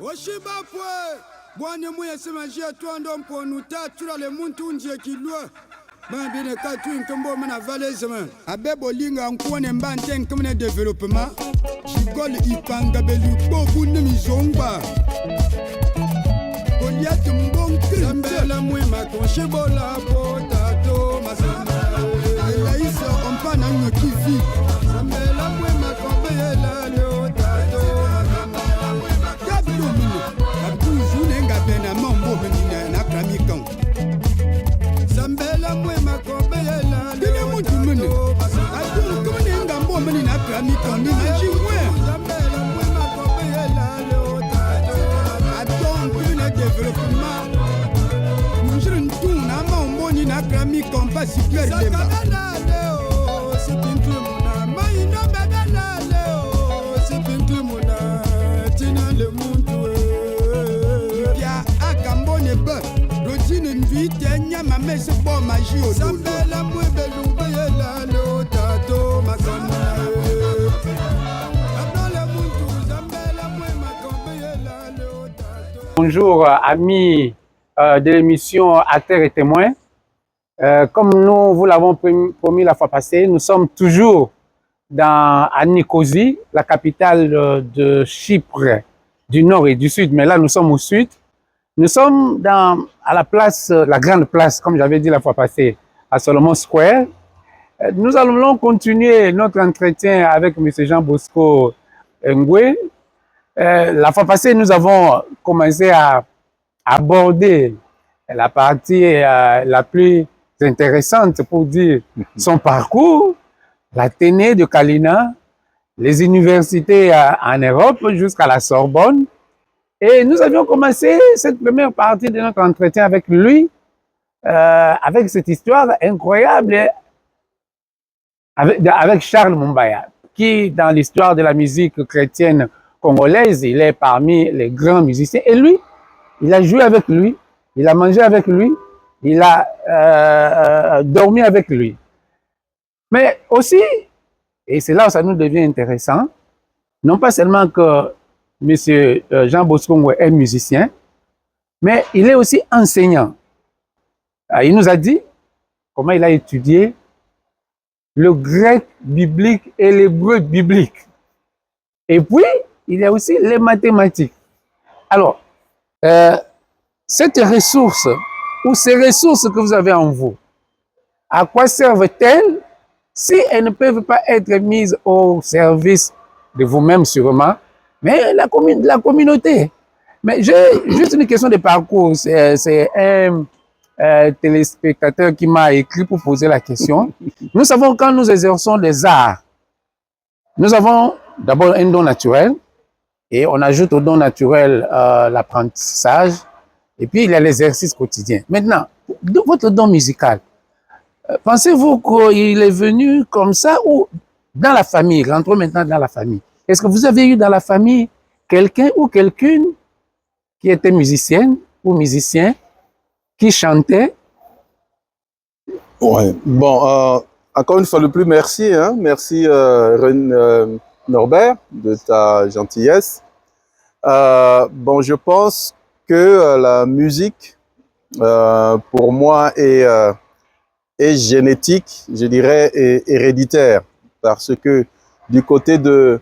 Oshiba pwe bwana mwe semajia twando mponu tatura le muntu nje kilwa bambine katu nkombo mena valezema abebo linga nkuone mbante nkomne development jigol ipanga belu bobu nemizongba Goliath mbonki zambela mwe makonshibola potato masamba Elaisa ompana nyokifi zambela mwe makombela lo tato Zambela mwe makobela dile muntu mene adu kumene ngambo mene na kramika ni majingwe Zambela mwe makobela le otato adon kumene development munjiri ntuna mambo ni na kramika mpa super lemba leo sipintu muna maino bedala leo sipintu muna tina le muntu ya akambone ba Rodine invite nyama mese bo magie o Zambela mwe belumba yela lo tato makana Abdala muntu Zambela mwe makombe yela lo tato. Bonjour amis de l'émission Acteurs et Témoins. Comme nous vous l'avons promis la fois passée, nous sommes toujours à Nicosie, la capitale de Chypre, du nord et du sud, mais là nous sommes au sud. Nous sommes à la place, la grande place, comme j'avais dit la fois passée, à Solomon Square. Nous allons continuer notre entretien avec M. Jean Bosco Ngwe. La fois passée, nous avons commencé à aborder la partie la plus intéressante pour dire son parcours, l'Athénée de Kalina, les universités en Europe jusqu'à la Sorbonne. Et nous avions commencé cette première partie de notre entretien avec lui, avec cette histoire incroyable avec Charles Mumbaya, qui, dans l'histoire de la musique chrétienne congolaise, il est parmi les grands musiciens. Et lui, il a joué avec lui, il a mangé avec lui, il a dormi avec lui. Mais aussi, et c'est là où ça nous devient intéressant, non pas seulement que Monsieur Jean Bosco Ngwe est musicien, mais il est aussi enseignant. Il nous a dit comment il a étudié le grec biblique et l'hébreu biblique. Et puis, il y a aussi les mathématiques. Alors, cette ressource, ou ces ressources que vous avez en vous, à quoi servent-elles si elles ne peuvent pas être mises au service de vous-même sûrement, mais la communauté. Mais j'ai juste une question de parcours. C'est un téléspectateur qui m'a écrit pour poser la question. Nous savons quand nous exerçons les arts, nous avons d'abord un don naturel et on ajoute au don naturel l'apprentissage et puis il y a l'exercice quotidien. Maintenant, de votre don musical, pensez-vous qu'il est venu comme ça ou dans la famille? Rentrons maintenant dans la famille. Est-ce que vous avez eu dans la famille quelqu'un ou quelqu'une qui était musicienne ou musicien, qui chantait? Ouais. Bon, encore une fois, le plus merci. Hein? Merci Norbert de ta gentillesse. Bon, je pense que la musique, pour moi, est génétique, je dirais, et héréditaire. Parce que du côté de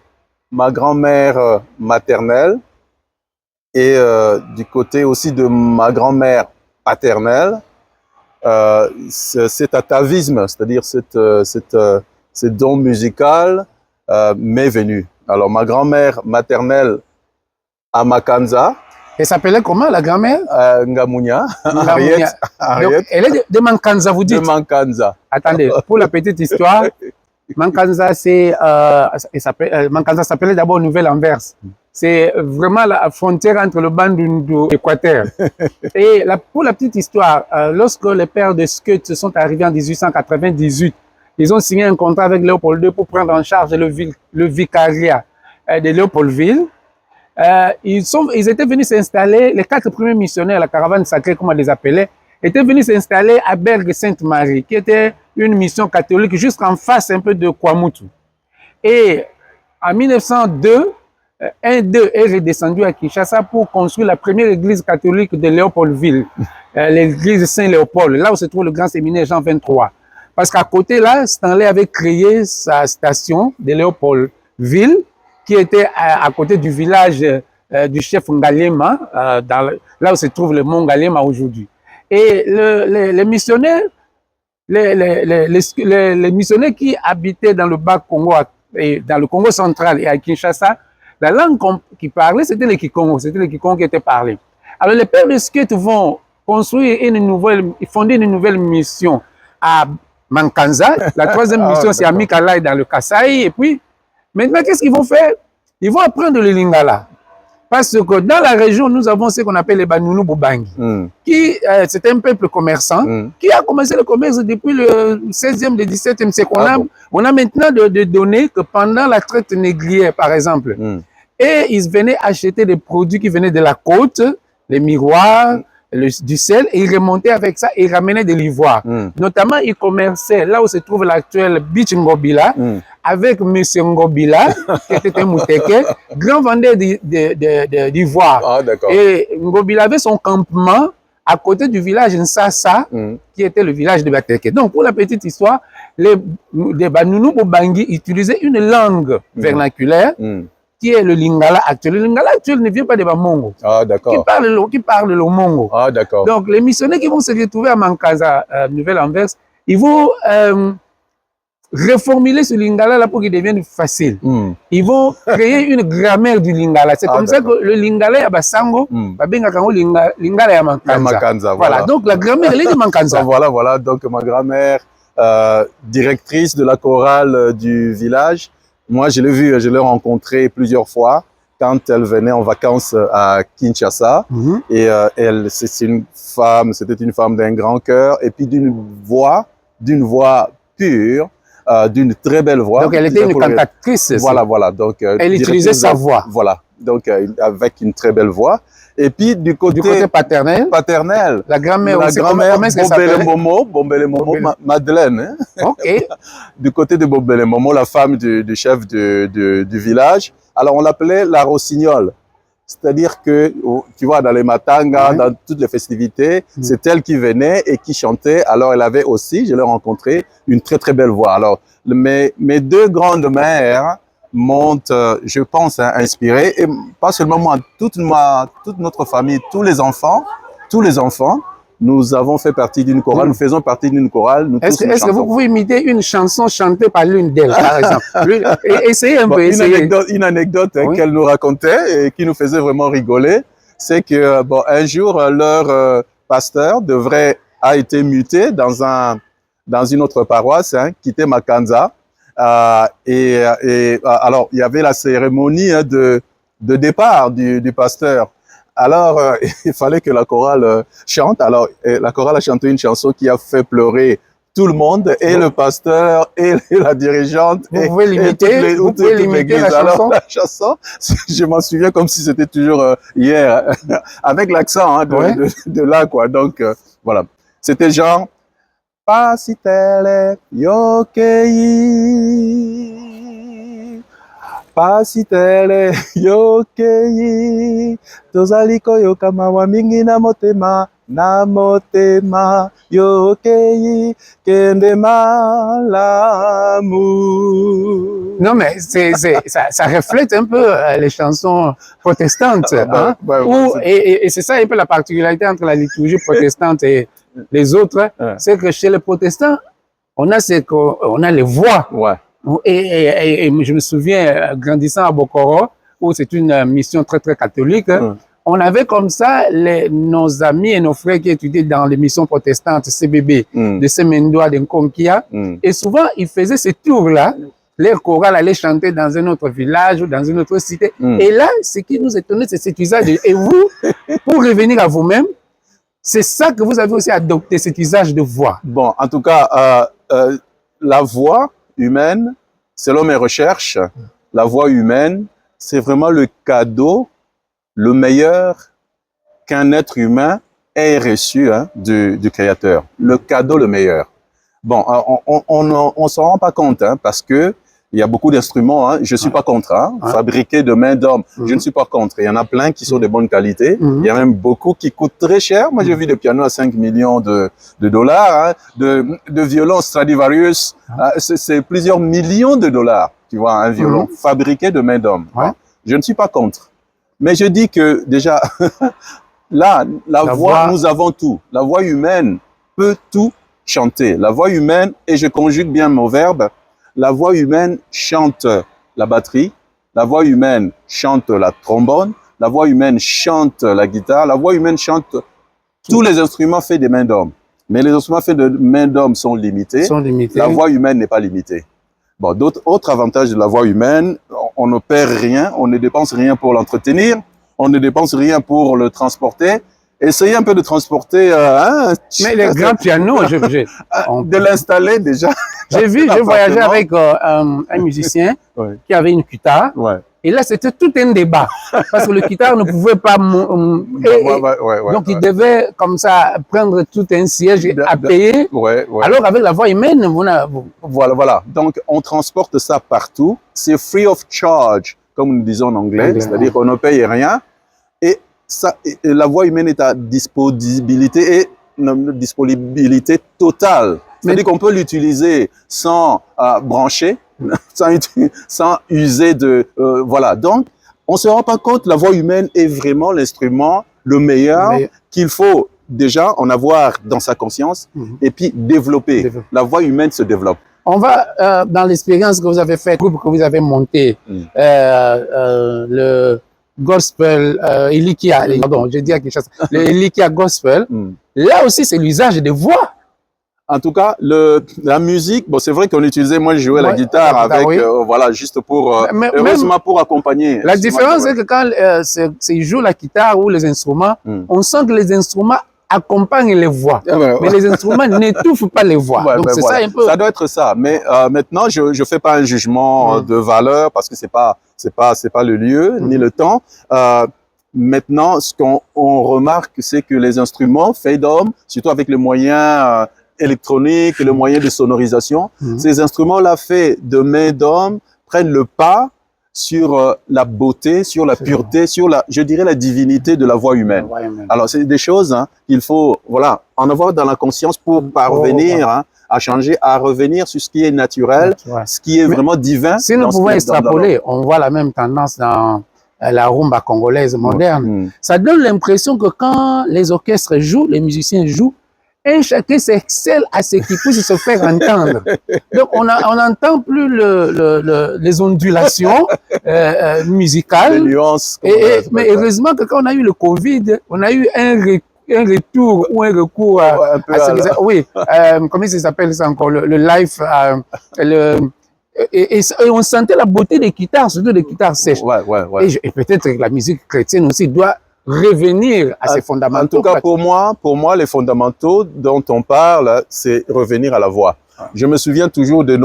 ma grand-mère maternelle et du côté aussi de ma grand-mère paternelle, cet atavisme, c'est-à-dire ce don musical m'est venu. Alors ma grand-mère maternelle à Makanza. Elle s'appelait comment la grand-mère? Ngamunya. Ariette. Elle est de Mankanza, vous dites? De Mankanza. Attendez, pour la petite histoire, Mankanza, Mankanza s'appelait d'abord Nouvelle-Anvers. C'est vraiment la frontière entre le Bandundu et l'Équateur. Et pour la petite histoire, lorsque les pères de Skeut sont arrivés en 1898, ils ont signé un contrat avec Léopold II pour prendre en charge le vicariat de Léopoldville. Ils étaient venus s'installer, les 4 premiers missionnaires, la caravane sacrée, comme on les appelait, étaient venus s'installer à Bergue-Sainte-Marie, qui était une mission catholique juste en face un peu de Kwamutu. Et en 1902, un d'eux est redescendu à Kinshasa pour construire la première église catholique de Léopoldville, l'église Saint-Léopold, là où se trouve le grand séminaire Jean 23. Parce qu'à côté, là, Stanley avait créé sa station de Léopoldville, qui était à côté du village du chef Ngalema, là où se trouve le mont Ngalema aujourd'hui. Et les missionnaires, les missionnaires qui habitaient dans le bas Congo, et dans le Congo central et à Kinshasa, la langue qu'ils parlaient, c'était le Kikongo, qui était parlé. Alors les pères de Skate vont construire fonder une nouvelle mission à Mankanza. La troisième mission, c'est à Mikalai dans le Kasaï. Et puis, maintenant, qu'est-ce qu'ils vont faire? Ils vont apprendre le Lingala. Parce que dans la région, nous avons ce qu'on appelle les Banunu Bubangi, qui c'est un peuple commerçant, qui a commencé le commerce depuis le 16e, le 17e siècle. On a maintenant des données que pendant la traite négrière, par exemple, et ils venaient acheter des produits qui venaient de la côte, les miroirs, du sel, et ils remontaient avec ça et ils ramenaient de l'ivoire. Notamment, ils commerçaient là où se trouve l'actuel Beach Ngobila, avec M. Ngobila, qui était un Mouteke, grand vendeur d'ivoire. Et Ngobila avait son campement à côté du village Nsassa, qui était le village de Bateke. Donc, pour la petite histoire, les Banunu Bubangi utilisaient une langue vernaculaire, qui est le Lingala actuel. Le Lingala actuel ne vient pas de Bamongo. Qui parle le Mongo. Donc, les missionnaires qui vont se retrouver à Mankaza, Nouvelle-Anvers, ils vont reformuler ce Lingala là pour qu'il devienne facile. Ils vont créer une grammaire du Lingala. C'est comme ça que le Lingala ya Basango, Lingala ya Mankanza. Voilà, donc la grammaire elle est de Mankanza. Voilà, donc ma grand-mère, directrice de la chorale du village. Moi, je l'ai vue, je l'ai rencontrée plusieurs fois quand elle venait en vacances à Kinshasa. Et c'était une femme d'un grand cœur et puis d'une voix pure, d'une très belle voix. Donc, elle était une cantatrice. Voilà. Donc, elle utilisait sa voix. Voilà, donc avec une très belle voix. Et puis, du côté paternel, la grand-mère Bombele Momo, Madeleine. Du côté de Bombele Momo, la femme du chef du village. Alors, on l'appelait la rossignole. C'est-à-dire que, tu vois, dans les matangas, dans toutes les festivités, c'est elle qui venait et qui chantait. Alors, elle avait aussi, je l'ai rencontrée, une très, très belle voix. Alors, mes deux grandes mères m'ont, je pense, inspiré, et pas seulement moi, toute notre famille, tous les enfants, nous avons fait partie d'une chorale, nous faisons partie d'une chorale. Est-ce que vous pouvez imiter une chanson chantée par l'une d'elles, par exemple? Essayez un peu. Une anecdote qu'elle nous racontait et qui nous faisait vraiment rigoler, c'est que un jour, leur pasteur a été muté dans une autre paroisse, quitté Makanza. Alors, il y avait la cérémonie de départ du pasteur. Alors, il fallait que la chorale chante. Alors, la chorale a chanté une chanson qui a fait pleurer tout le monde, et le pasteur, et la dirigeante. Vous pouvez l'imiter? Vous pouvez l'imiter, la chanson? Alors, la chanson, je m'en souviens comme si c'était toujours hier, avec l'accent de là, quoi. Donc, voilà. C'était genre... Pasitele yokei, pasitele yokei, tozali koyoka mawa mingi na motema yokei, kende malamu. Non, mais ça reflète un peu les chansons protestantes. Et c'est ça un peu la particularité entre la liturgie protestante et les autres, c'est que chez les protestants, on a les voix. Et je me souviens, grandissant à Bokoro, où c'est une mission très, très catholique, on avait comme ça nos amis et nos frères qui étudiaient dans les missions protestantes, CBB, de Semendoa, de Nkonkia. Et souvent, ils faisaient ce tour-là. Leur chorale allait chanter dans un autre village ou dans une autre cité. Et là, ce qui nous étonnait, c'est cet usage. Et vous, pour revenir à vous-même, c'est ça que vous avez aussi adopté, cet usage de voix. Bon, en tout cas, la voix humaine, selon mes recherches, la voix humaine, c'est vraiment le cadeau le meilleur qu'un être humain ait reçu du Créateur. Le cadeau le meilleur. Bon, on s'en rend pas compte, parce que Il y a beaucoup d'instruments, hein. Je ne suis pas contre, hein. Fabriqués de main d'homme, je ne suis pas contre. Il y en a plein qui sont de bonne qualité. Il y a même beaucoup qui coûtent très cher. Moi, j'ai vu des pianos à 5 millions de dollars, hein. De violons Stradivarius, c'est plusieurs millions de dollars, tu vois, un violon fabriqué de main d'homme. Je ne suis pas contre. Mais je dis que déjà, là, la voix, nous avons tout. La voix humaine peut tout chanter. La voix humaine, et je conjugue bien mon verbe, la voix humaine chante la batterie, la voix humaine chante la trombone, la voix humaine chante la guitare, la voix humaine chante tous les instruments faits des mains d'homme. Mais les instruments faits de mains d'homme sont limités. La voix humaine n'est pas limitée. Bon, autre avantage de la voix humaine, on ne perd rien, on ne dépense rien pour l'entretenir, on ne dépense rien pour le transporter. Essayez un peu de transporter... mais les grands pianos, de l'installer déjà. J'ai voyagé avec un musicien qui avait une guitare. Et là, c'était tout un débat. Parce que le guitare ne pouvait pas... donc, il devait, comme ça, prendre tout un siège à payer. Alors, avec la voix humaine, Voilà. Donc, on transporte ça partout. C'est free of charge, comme nous disons en anglais. C'est-à-dire qu'on ne paye rien. Et la voix humaine est à disponibilité totale. C'est-à-dire qu'on peut l'utiliser sans brancher, sans user de... voilà. Donc, on ne se rend pas compte, la voix humaine est vraiment l'instrument le meilleur qu'il faut déjà en avoir dans sa conscience et puis développer. La voix humaine se développe. On va dans l'expérience que vous avez faite, le groupe que vous avez monté, le gospel, Elikia, pardon, j'ai dit à quelque chose, le Elikia gospel, là aussi c'est l'usage des voix. En tout cas, la musique, bon, c'est vrai qu'on utilisait, moi je jouais la guitare avec, voilà, juste pour, heureusement pour accompagner. La différence c'est que quand ils jouent la guitare ou les instruments, on sent que les instruments accompagnent les voix, mais les instruments n'étouffent pas les voix. Donc c'est ça un peu. Ça doit être ça. Mais maintenant, je fais pas un jugement de valeur parce que c'est pas le lieu ni le temps. Maintenant, ce qu'on remarque, c'est que les instruments faits d'hommes, surtout avec les moyens électroniques, le moyen de sonorisation, ces instruments-là faits de main d'homme prennent le pas sur la beauté, sur la pureté, sur je dirais la divinité de la voix humaine. Alors, c'est des choses qu'il faut, voilà, en avoir dans la conscience pour parvenir à changer, à revenir sur ce qui est naturel, ce qui est vraiment divin. Si nous pouvons extrapoler, on voit la même tendance dans la rumba congolaise moderne. Ça donne l'impression que quand les orchestres jouent, les musiciens jouent, et chacun s'excelle à ce qu'il puisse se faire entendre. Donc, on n'entend plus les ondulations musicales. Les nuances. Mais heureusement que quand on a eu le Covid, on a eu un retour ou un recours à comment ça s'appelle ça encore, le live, et on sentait la beauté des guitares, surtout des guitares sèches. Et peut-être que la musique chrétienne aussi doit revenir à ses fondamentaux. En tout cas, pour moi, les fondamentaux dont on parle, c'est revenir à la voix. Je me souviens toujours de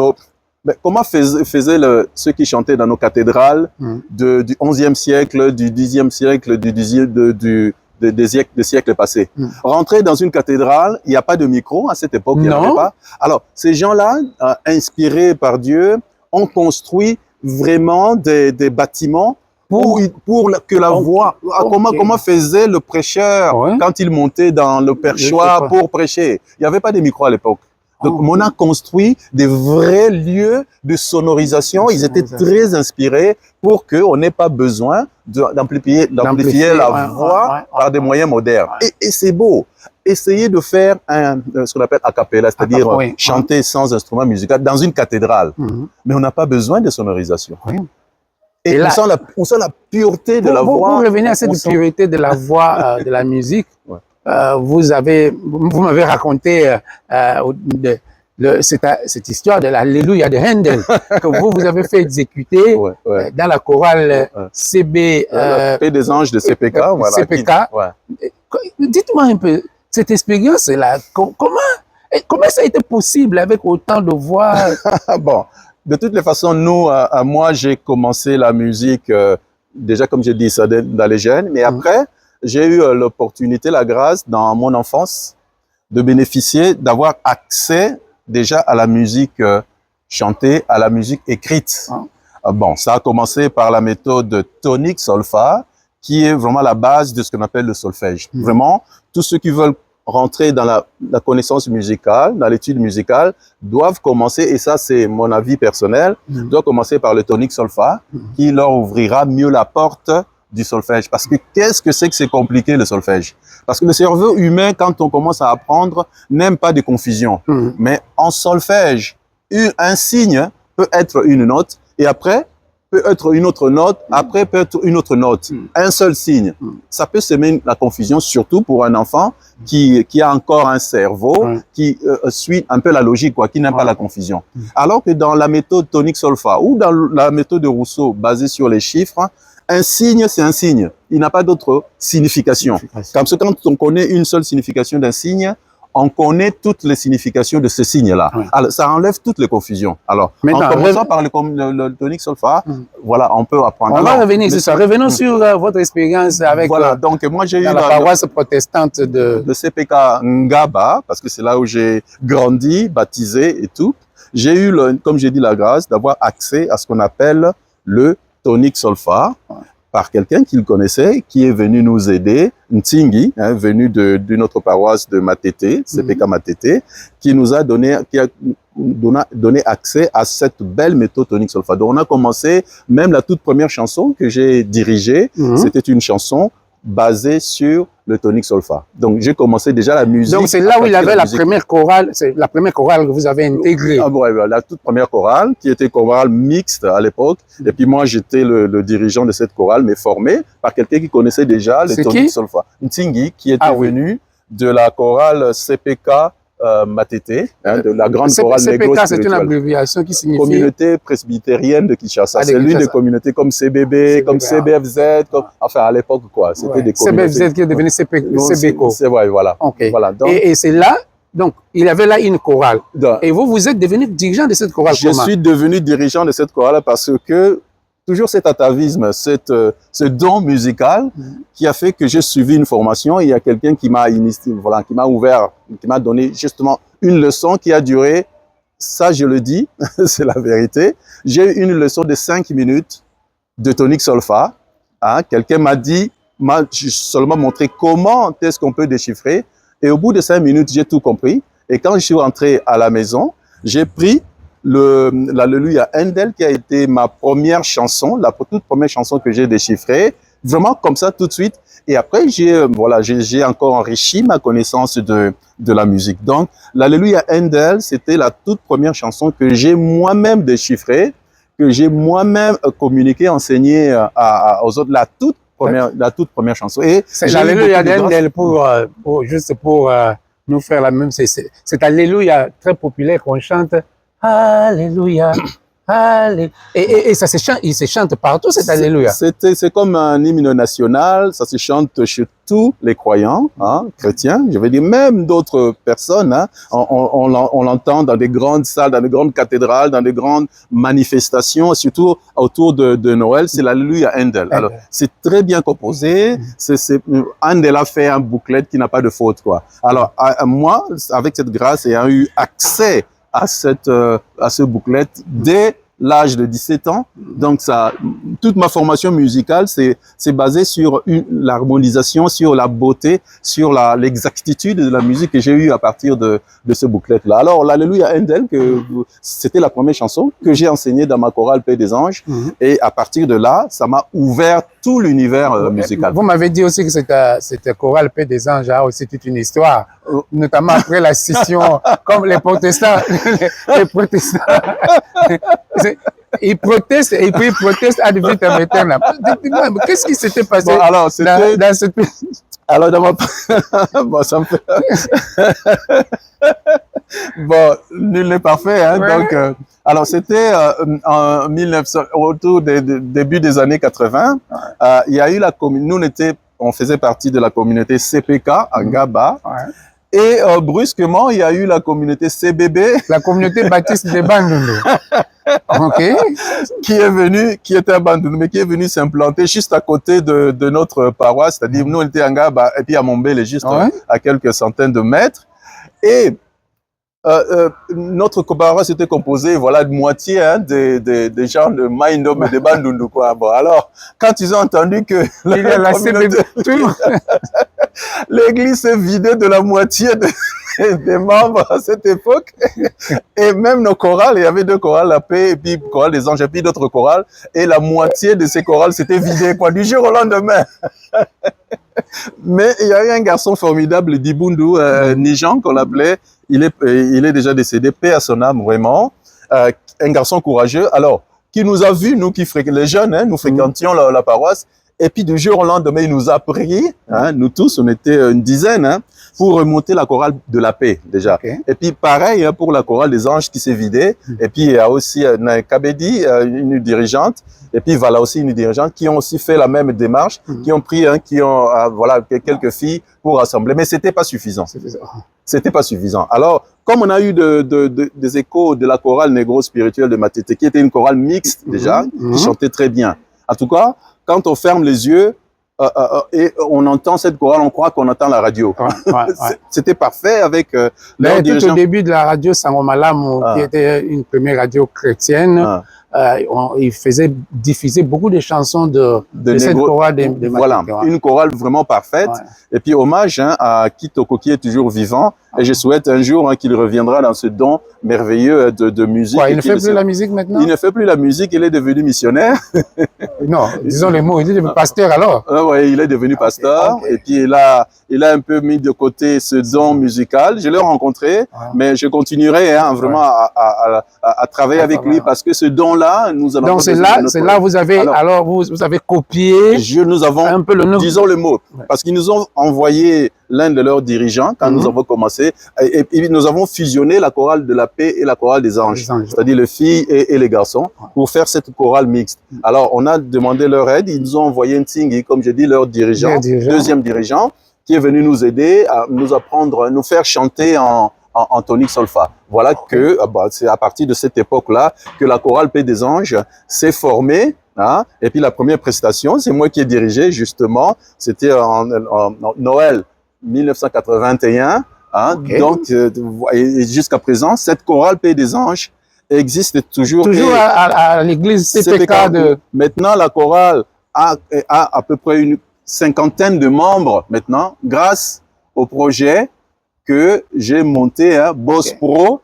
comment faisaient ceux qui chantaient dans nos cathédrales du 11e siècle, du 10e siècle, des siècles passés. Rentrer dans une cathédrale, il n'y a pas de micro à cette époque, il n'y en avait pas. Alors, ces gens-là, inspirés par Dieu, ont construit vraiment des bâtiments pour que la voix, comment faisait le prêcheur quand il montait dans le perchoir pour prêcher. Il n'y avait pas de micro à l'époque. Donc, on a construit des vrais lieux de sonorisation. Ils étaient très inspirés pour qu'on n'ait pas besoin d'amplifier la voix par des moyens modernes. Et c'est beau. Essayez de faire ce qu'on appelle a cappella, c'est-à-dire chanter sans instrument musical dans une cathédrale. Mais on n'a pas besoin de sonorisation. Et là, on sent la pureté de la voix. Pour revenir à cette pureté de la voix, de la musique, vous m'avez raconté cette histoire de l'Alléluia de Handel que vous avez fait exécuter dans la chorale CB. La paix des anges de CPK. Dites-moi un peu, cette expérience-là, comment ça a été possible avec autant de voix? Bon. De toutes les façons, moi, j'ai commencé la musique, déjà, comme je dis, ça dans les jeunes. Mais après, j'ai eu l'opportunité, la grâce, dans mon enfance, de bénéficier, d'avoir accès déjà à la musique chanter à la musique écrite. Bon, ça a commencé par la méthode tonique solfa, qui est vraiment la base de ce qu'on appelle le solfège. Vraiment, tous ceux qui veulent rentrer dans la connaissance musicale, dans l'étude musicale, doivent commencer, et ça c'est mon avis personnel, doivent commencer par le tonique solfa, qui leur ouvrira mieux la porte du solfège. Parce que qu'est-ce que c'est compliqué le solfège? Parce que le cerveau humain, quand on commence à apprendre, n'aime pas de confusion. Mais en solfège, un signe peut être une note, et après, peut être une autre note, après peut être une autre note. Un seul signe. Ça peut semer la confusion, surtout pour un enfant qui a encore un cerveau, qui suit un peu la logique, quoi, qui n'aime pas la confusion. Alors que dans la méthode tonique solfa, ou dans la méthode de Rousseau, basée sur les chiffres, un signe, c'est un signe. Il n'a pas d'autre signification. Comme ça, quand on connaît une seule signification d'un signe, on connaît toutes les significations de ce signe-là. Alors, ça enlève toutes les confusions. Alors, maintenant, en commençant par le tonique solfa, voilà, on peut apprendre. On va revenir sur ça. Revenons sur votre expérience avec voilà, donc moi j'ai eu la paroisse protestante de CPK Ngaba, parce que c'est là où j'ai grandi, baptisé et tout. J'ai eu, comme j'ai dit, la grâce d'avoir accès à ce qu'on appelle le tonique solfa, par quelqu'un qui le connaissait, qui est venu nous aider, Ntingi, venu d'une autre paroisse de Matete, CPK Matete, qui nous a donné, donné accès à cette belle méthode tonique solfa. Donc on a commencé, même la toute première chanson que j'ai dirigée, c'était une chanson basée sur le tonique solfa. Donc j'ai commencé déjà la musique. Donc c'est là où il avait la première chorale, c'est la première chorale que vous avez intégrée. Ah ouais, la toute première chorale, qui était chorale mixte à l'époque. Et puis moi j'étais le dirigeant de cette chorale, mais formé par quelqu'un qui connaissait déjà le tonique solfa. Ntingi, qui était venu de la chorale CPK Matete, de la grande chorale CPK, c'est une abréviation qui signifie Communauté presbytérienne de Kinshasa. C'est l'une des communautés comme CBB, comme CBFZ, comme, enfin à l'époque quoi. C'était des communautés. CBFZ qui est devenu CBECO. C'est vrai, voilà. Voilà. Donc, et c'est là, donc il avait là une chorale. Et vous êtes devenu dirigeant de cette chorale. Je suis devenu dirigeant de cette chorale parce que toujours cet atavisme, ce don musical qui a fait que j'ai suivi une formation. Il y a quelqu'un qui m'a initié, voilà, qui m'a ouvert, qui m'a donné justement une leçon qui a duré, ça je le dis, c'est la vérité. J'ai eu une leçon de 5 minutes de tonique solfa. Quelqu'un m'a dit, m'a seulement montré comment est-ce qu'on peut déchiffrer. Et au bout de 5 minutes, j'ai tout compris. Et quand je suis rentré à la maison, j'ai pris l'Alléluia Handel, qui a été ma première chanson, la toute première chanson que j'ai déchiffrée, vraiment comme ça tout de suite. Et après, j'ai encore enrichi ma connaissance de la musique. Donc, l'Alléluia Handel, c'était la toute première chanson que j'ai moi-même déchiffrée, que j'ai moi-même communiqué, enseigné aux autres, la toute première chanson. Et c'est l'Alléluia Handel juste pour nous faire la même, c'est Alléluia très populaire qu'on chante. Alléluia, alléluia. Et ça se chante, il se chante partout, cet Alléluia. C'est comme un hymne national, ça se chante chez tous les croyants, chrétiens, je veux dire, même d'autres personnes. On l'entend dans des grandes salles, dans des grandes cathédrales, dans des grandes manifestations, surtout autour de Noël, c'est l'Alléluia Handel. Alors, c'est très bien composé, Handel a fait un bouclette qui n'a pas de faute, quoi. Alors, moi, avec cette grâce, ayant eu accès à ce bouclette dès l'âge de 17 ans. Donc toute ma formation musicale, c'est basé sur l'harmonisation, sur la beauté, sur l'exactitude de la musique que j'ai eue à partir de ce bouclette-là. Alors, l'Alléluia Handel, c'était la première chanson que j'ai enseignée dans ma chorale Paix des Anges. Et à partir de là, ça m'a ouvert tout l'univers musical. Vous m'avez dit aussi que cette chorale Paix des Anges a aussi toute une histoire, notamment après la scission, comme les protestants, les protestants, ils protestent et puis ils protestent ad vitam aeternam. Qu'est-ce qui s'était passé alors, dans cette... Alors, dans ma... bon, ça me fait... bon, nul n'est parfait, hein, donc... alors, c'était en 1900, autour des début des années 80. Il y a eu la communauté, on faisait partie de la communauté CPK à Ngaba. Et brusquement, il y a eu la communauté CBB. La communauté baptiste de Bandundu. qui était à Bandundu, mais qui est venu s'implanter juste à côté de notre paroisse. C'est-à-dire, nous, on était à Ngaba, et puis à Mombele, juste à quelques centaines de mètres. Et Notre Kobara s'était composé, voilà, de moitié hein, des gens de Maïndom et de Bandundu, quoi. Bon, alors, quand ils ont entendu que l'église s'est vidée de la moitié des membres à cette époque, et même nos chorales, il y avait 2 chorales, la paix, et puis chorale des anges, et puis d'autres chorales, et la moitié de ces chorales s'était vidée, quoi, du jour au lendemain. Mais il y a eu un garçon formidable, Dibundu, Nijan, qu'on l'appelait. Il est déjà décédé, paix à son âme, vraiment. Un garçon courageux. Alors, qui nous a vus, nous qui les jeunes, hein, nous fréquentions la paroisse. Et puis, du jour au lendemain, il nous a prié, hein, nous tous, on était une dizaine, hein, pour remonter la chorale de la paix, déjà. Okay. Et puis, pareil, hein, pour la chorale des anges qui s'est vidée. Et puis, il y a aussi Kabedi, une dirigeante. Et puis, voilà aussi une dirigeante qui ont aussi fait la même démarche, qui ont pris, hein, voilà, quelques filles pour rassembler. Mais c'était pas suffisant. C'était pas suffisant. Alors, comme on a eu des échos de la chorale négro spirituelle de Matete, qui était une chorale mixte déjà, qui chantait très bien. En tout cas, quand on ferme les yeux et on entend cette chorale, on croit qu'on entend la radio. C'était parfait avec leur dirigeant. Tout au début de la radio Sangomalamu, qui était une première radio chrétienne, il faisait diffuser beaucoup de chansons de cette chorale de Matete. Voilà, une chorale vraiment parfaite. Et puis hommage hein, à Kitoko qui est toujours vivant. Et je souhaite un jour hein, qu'il reviendra dans ce don merveilleux de musique. Il ne fait plus la musique maintenant? Il ne fait plus la musique, il est devenu missionnaire. Non, disons les mots, il est devenu pasteur alors? Oui, il est devenu pasteur. Et puis il a un peu mis de côté ce don musical. Je l'ai rencontré, mais je continuerai hein, vraiment à travailler avec lui parce que ce don-là, nous allons... Donc c'est là vous avez, alors vous avez copié nous avons, un peu le nom. Disons le mot, parce qu'ils nous ont envoyé l'un de leurs dirigeants quand nous avons commencé, et nous avons fusionné la chorale de la paix et la chorale des anges, c'est-à-dire les filles et les garçons, pour faire cette chorale mixte. Alors, on a demandé leur aide, ils nous ont envoyé un Tingi, comme je dis, leur dirigeant, deuxième dirigeant, qui est venu nous aider à nous apprendre, nous faire chanter en tonique solfa. Voilà que c'est à partir de cette époque-là que la chorale Paix des Anges s'est formée. Hein? Et puis la première prestation, c'est moi qui ai dirigé justement, c'était en Noël 1981. Hein? Donc, jusqu'à présent, cette chorale Paix des Anges existe toujours. Toujours à l'église CPK de... Maintenant, la chorale a à peu près une 50aine de membres maintenant, grâce au projet que j'ai monté, hein, Boss Pro,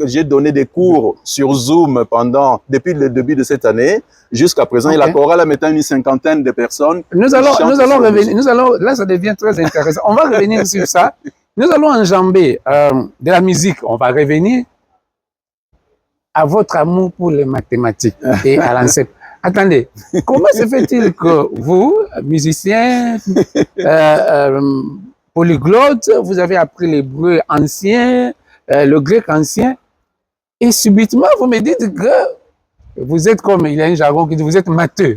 j'ai donné des cours sur Zoom depuis le début de cette année jusqu'à présent. Et la chorale a maintenant une 50aine de personnes. Nous allons revenir, là ça devient très intéressant. On va revenir sur ça. Nous allons enjamber de la musique. On va revenir à votre amour pour les mathématiques et à l'enseignement. Attendez, comment se fait-il que vous, musiciens, polyglottes, vous avez appris l'hébreu ancien, le grec ancien, et subitement vous me dites que vous êtes comme, il y a un jargon qui dit, vous êtes matheux.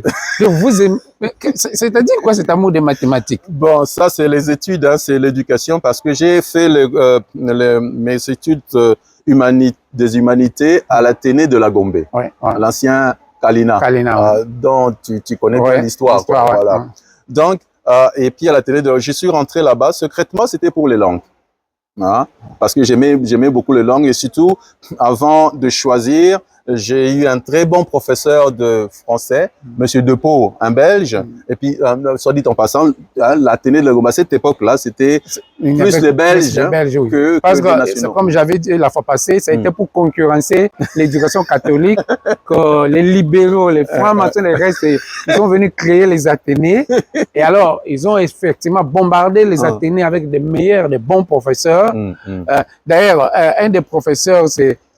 C'est-à-dire quoi cet amour des mathématiques? Bon, ça c'est les études, hein, c'est l'éducation, parce que j'ai fait mes études des humanités à l'Athénée de la Gombe, l'ancien Kalina, dont tu connais bien l'histoire. Voilà. Donc, et puis à l'Athénée je suis rentré là-bas, secrètement, c'était pour les langues. Hein, parce que j'aimais beaucoup les langues et surtout, avant de choisir, j'ai eu un très bon professeur de français, Monsieur Depot, un Belge, et puis, soit dit en passant, hein, l'Athénée de la Gombe, à cette époque-là, c'était plus les Belges que parce les nationaux. Comme j'avais dit la fois passée, ça a été pour concurrencer l'éducation catholique, que les libéraux, les francs-maçons, les restes, ils sont venus créer les Athénées, et alors, ils ont effectivement bombardé les Athénées avec des meilleurs, des bons professeurs. D'ailleurs, un des professeurs,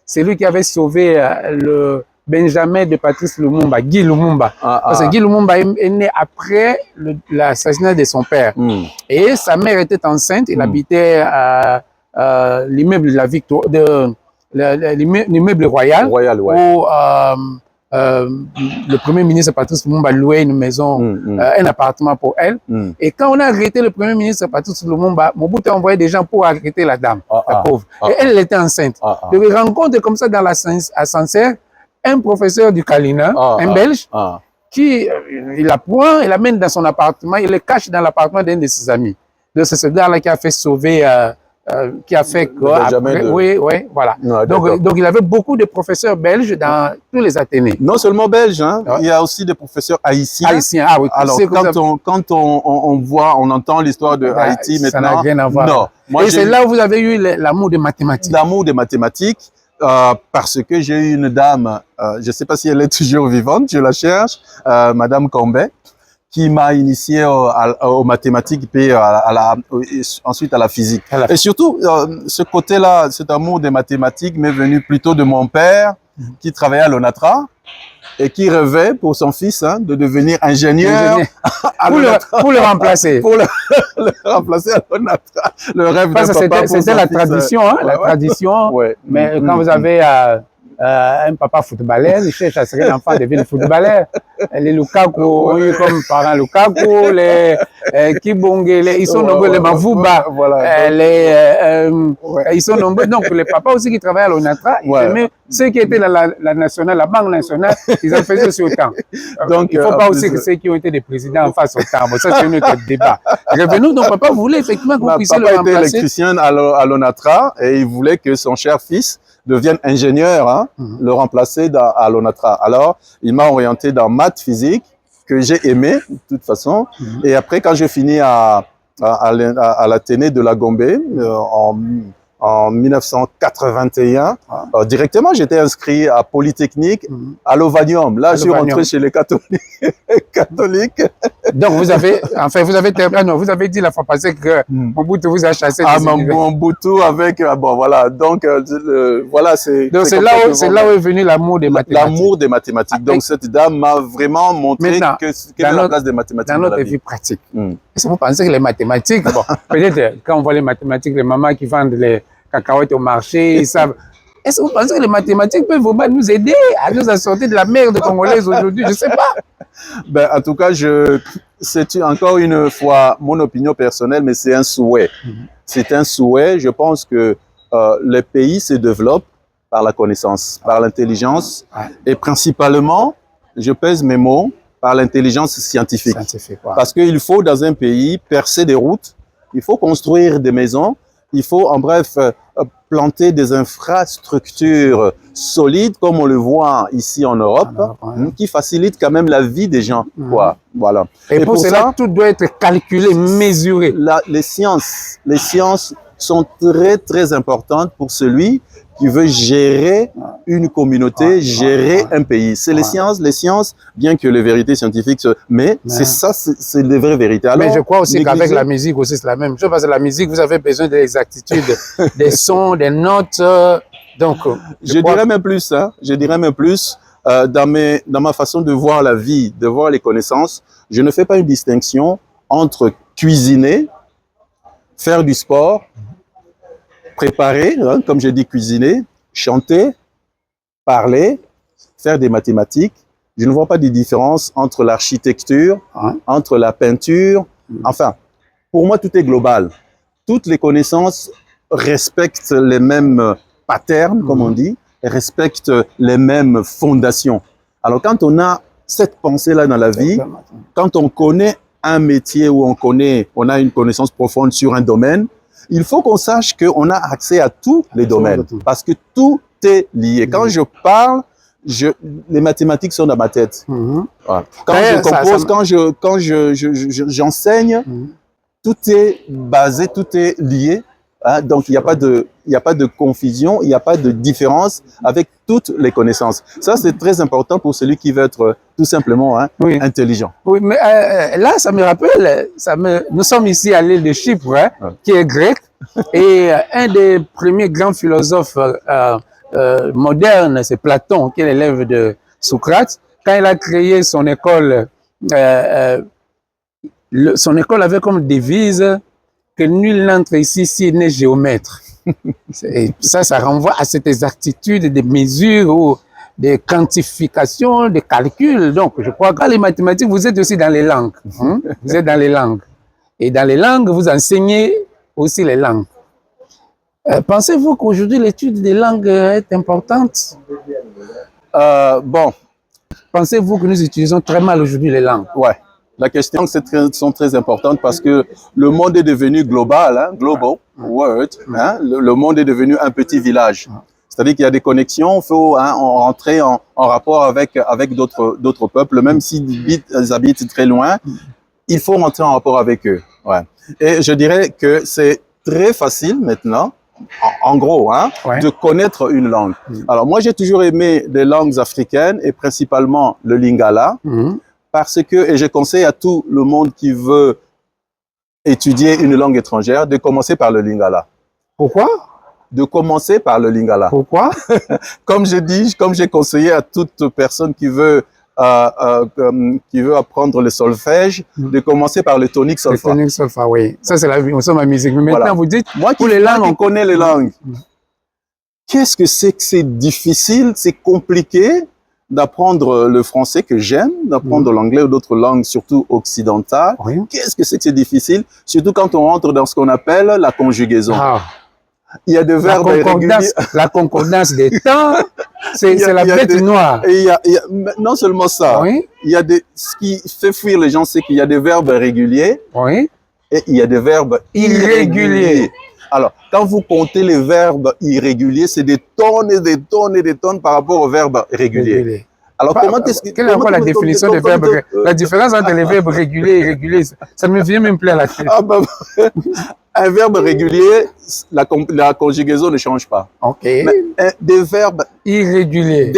c'est lui qui avait sauvé le Benjamin de Patrice Lumumba, Guy Lumumba. Parce que Guy Lumumba est né après l'assassinat de son père. Et sa mère était enceinte, il habitait à l'immeuble de la Victoire, l'immeuble royal, où le premier ministre Patrice Lumumba louait une maison, un appartement pour elle. Et quand on a arrêté le premier ministre Patrice Lumumba, Mobutu a envoyé des gens pour arrêter la dame, la pauvre. Et elle était enceinte. Donc il rencontre comme ça dans à Sancerre un professeur du Kalina, un Belge, qui il la prend, il l'amène dans son appartement, il le cache dans l'appartement d'un de ses amis. De ce soldat-là qui a fait sauver qui a fait que Benjamin après, de- oui, voilà. Ouais, d'accord. Donc il avait beaucoup de professeurs belges dans tous les Athénées. Non seulement belge, hein, Ouais. il y a aussi des professeurs haïtiens. Haïtiens, ah oui. Alors, c'est comme ça. quand on voit, on entend l'histoire de Ah, Haïti ça maintenant, n'a rien à voir. non. Moi, Et j'ai c'est eu là où vous avez eu l'amour des mathématiques. l'amour des mathématiques parce que j'ai eu une dame, je ne sais pas si elle est toujours vivante, je la cherche, Madame Combet, qui m'a initié aux mathématiques puis ensuite à la physique. Et surtout, ce côté-là, cet amour des mathématiques m'est venu plutôt de mon père qui travaillait à l'ONATRA et qui rêvait pour son fils de devenir ingénieur à l'ONATRA. Pour le remplacer. Pour le remplacer à l'ONATRA. Le rêve d'un Parce que papa pour c'était son la fils, tradition, hein, la tradition. Ouais. Mais quand vous avez un papa footballeur, il cherche à ce que l'enfant devienne footballeur. Les Lukaku, ont eu comme parents Lukaku, les Kibonge, ils sont nombreux, les Mavuba, Voilà. ils sont nombreux. Donc les papas aussi qui travaillent à l'ONATRA, mais ceux qui étaient dans la nationale, la banque nationale, ils en faisaient aussi autant. Donc il ne faut pas aussi que ceux qui ont été des présidents en fassent autant. Bon, ça c'est un autre débat. Revenons, donc papa voulait effectivement que vous puissiez le remplacer. Papa était électricien à l'ONATRA et il voulait que son cher fils devienne ingénieur, le remplacer à l'ONATRA. Alors, il m'a orienté dans maths, physique, que j'ai aimé, de toute façon. Et après, quand j'ai fini à l'Athénée de la Gombe, en 1981, directement, j'étais inscrit à Polytechnique, à l'Ovanium. Là, je suis rentré chez les catholiques. Donc, vous avez dit la fois passée que Mobutu vous a chassé. Ah, Mobutu avec, bon, voilà. Donc, voilà, c'est là où est venu l'amour des mathématiques. L'amour des mathématiques. Donc, cette dame m'a vraiment montré quelle est la place des mathématiques dans notre vie pratique. Est-ce que vous pensez que les mathématiques, bon, peut-être quand on voit les mathématiques, les mamans qui vendent les cacahuètes au marché, ils savent. Est-ce que vous pensez que les mathématiques peuvent vraiment nous aider à nous sortir de la merde congolaise aujourd'hui? Je ne sais pas. Ben, en tout cas, c'est encore une fois mon opinion personnelle, mais c'est un souhait. C'est un souhait. Je pense que les pays se développent par la connaissance, par l'intelligence et principalement, je pèse mes mots, par l'intelligence scientifique. Parce qu'il faut, dans un pays, percer des routes, il faut construire des maisons, il faut, en bref, planter des infrastructures solides, comme on le voit ici en Europe, qui facilitent quand même la vie des gens. Voilà. Et pour cela, tout doit être calculé, mesuré. Les sciences sont très, très importantes pour celui qui veut gérer une communauté, gérer un pays. C'est les sciences, bien que les vérités scientifiques, mais c'est ça, c'est les vraies vérités. Alors, mais je crois aussi qu'avec la musique aussi, c'est la même chose, parce que la musique, vous avez besoin de l'exactitude, des sons, des notes. Donc, je dirais même plus, dans ma façon de voir la vie, de voir les connaissances, je ne fais pas une distinction entre cuisiner, faire du sport, préparer, comme j'ai dit, cuisiner, chanter, parler, faire des mathématiques. Je ne vois pas de différence entre l'architecture, entre la peinture. Enfin, pour moi, tout est global. Toutes les connaissances respectent les mêmes patterns, comme on dit, respectent les mêmes fondations. Alors, quand on a cette pensée-là dans la vie, quand on connaît un métier ou on a une connaissance profonde sur un domaine, il faut qu'on sache qu'on a accès à tous les domaines, parce que tout est lié. Quand je parle, les mathématiques sont dans ma tête. Quand je compose, quand j'enseigne, tout est basé, tout est lié. Donc, il n'y a pas de confusion, il n'y a pas de différence avec toutes les connaissances. Ça, c'est très important pour celui qui veut être tout simplement intelligent. Oui, mais là, ça me rappelle, nous sommes ici à l'île de Chypre, qui est grecque, et un des premiers grands philosophes modernes, c'est Platon, qui est l'élève de Socrate. Quand il a créé son école, son école avait comme devise que nul n'entre ici s'il n'est géomètre. Et ça renvoie à cette exactitude des mesures ou des quantifications, des calculs. Donc, je crois que dans les mathématiques, vous êtes aussi dans les langues. Vous êtes dans les langues. Et dans les langues, vous enseignez aussi les langues. Pensez-vous qu'aujourd'hui, l'étude des langues est importante? Bon. Pensez-vous que nous utilisons très mal aujourd'hui les langues? Ouais. La question sont très importantes parce que le monde est devenu global, hein, global world. Hein, le monde est devenu un petit village. C'est-à-dire qu'il y a des connexions, il faut rentrer en rapport avec d'autres peuples, même s'ils habitent très loin, il faut rentrer en rapport avec eux. Ouais. Et je dirais que c'est très facile maintenant, en gros, hein, de connaître une langue. Alors moi, j'ai toujours aimé les langues africaines et principalement le lingala, parce que, et je conseille à tout le monde qui veut étudier une langue étrangère de commencer par le lingala. Pourquoi? De commencer par le lingala. Pourquoi? Comme j'ai conseillé à toute personne qui veut apprendre le solfège, de commencer par le tonique solfa. Le tonique solfa, oui. Ça, c'est la musique. Mais maintenant, voilà. vous dites, moi qui, pour les langues, on connaît les langues. Qu'est-ce que c'est difficile, c'est compliqué d'apprendre le français que j'aime, d'apprendre l'anglais ou d'autres langues, surtout occidentales. Qu'est-ce que c'est difficile, surtout quand on rentre dans ce qu'on appelle la conjugaison. Il y a des verbes irréguliers. La concordance des temps, c'est la bête noire. Et non seulement ça, il y a ce qui fait fuir les gens, c'est qu'il y a des verbes réguliers et il y a des verbes irréguliers. Alors, quand vous comptez les verbes irréguliers, c'est des tonnes et des tonnes et des tonnes par rapport aux verbes réguliers. Alors, quelle est la définition des verbes la différence entre les verbes réguliers et irréguliers, ça ne me vient même plus à la tête. Un verbe régulier, la conjugaison ne change pas. Mais des verbes irréguliers.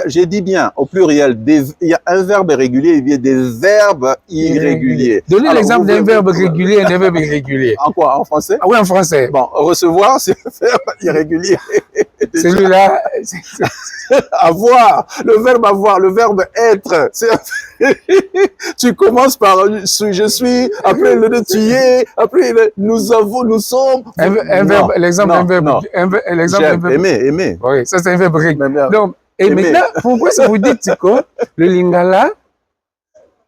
J'ai dit bien, au pluriel, il y a un verbe régulier, il y a des verbes irréguliers. Donnez l'exemple d'un verbe régulier et d'un verbe irrégulier. En quoi? En français? Ah oui, en français. Bon, recevoir, c'est un verbe irrégulier. Celui-là. Avoir, le verbe avoir, le verbe être. Tu commences par je suis, après le tu es, après nous avons, nous sommes. L'exemple d'un verbe. Aimer. Oui, ça c'est un verbe régulier. Donc, et maintenant, pourquoi vous dites que le lingala,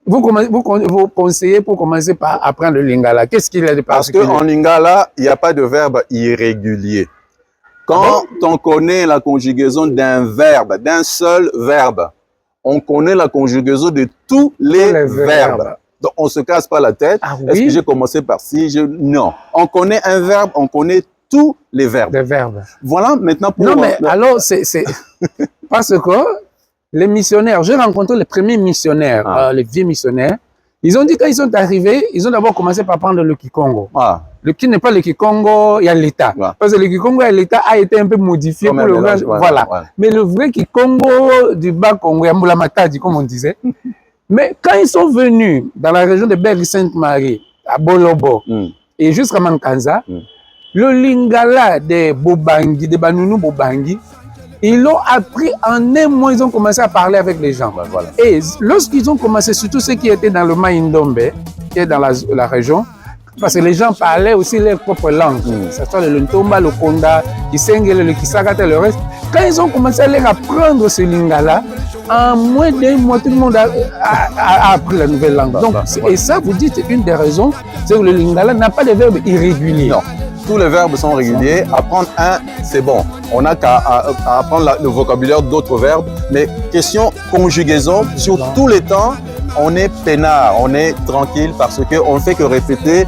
vous conseillez pour commencer par apprendre le lingala? Qu'est-ce qu'il y a de particulier? Parce qu'en lingala, il n'y a pas de verbe irrégulier. Quand on connaît la conjugaison d'un verbe, d'un seul verbe, on connaît la conjugaison de tous les verbes. Donc, on ne se casse pas la tête. Est-ce que j'ai commencé par ci? Non. On connaît un verbe, on connaît tous les verbes. Des verbes. Voilà, maintenant pour... Non, mais alors, c'est... Parce que les missionnaires, j'ai rencontré les premiers missionnaires, les vieux missionnaires, ils ont dit quand ils sont arrivés, ils ont d'abord commencé par prendre le Kikongo. Le qui n'est pas le Kikongo, il y a l'État. Parce que le Kikongo et l'État a été un peu modifié pour le vrai. Voilà. Mais le vrai Kikongo du bas Congo, Yamboula Matadi, comme on disait. Mais quand ils sont venus dans la région de Berry-Sainte-Marie, à Bolobo, et jusqu'à Mankanza, le lingala des Bobangi, des Banounou Bobangi, ils l'ont appris en un mois, ils ont commencé à parler avec les gens. Et lorsqu'ils ont commencé, surtout ceux qui étaient dans le Maïndombe, qui est dans la région, parce que les gens parlaient aussi leur propre langue. Ça soit le Ntomba, le Konda, Kisengele, le Kisagata, le reste. Quand ils ont commencé à leur apprendre ce lingala, en moins d'un mois, tout le monde a appris la nouvelle langue. Donc, et ça, vous dites, une des raisons, c'est que le lingala n'a pas de verbes irréguliers. Non. Tous les verbes sont réguliers. Apprendre un, c'est bon. On n'a qu'à apprendre le vocabulaire d'autres verbes. Mais question conjugaison, sur tous les temps, on est peinard, on est tranquille parce qu'on ne fait que répéter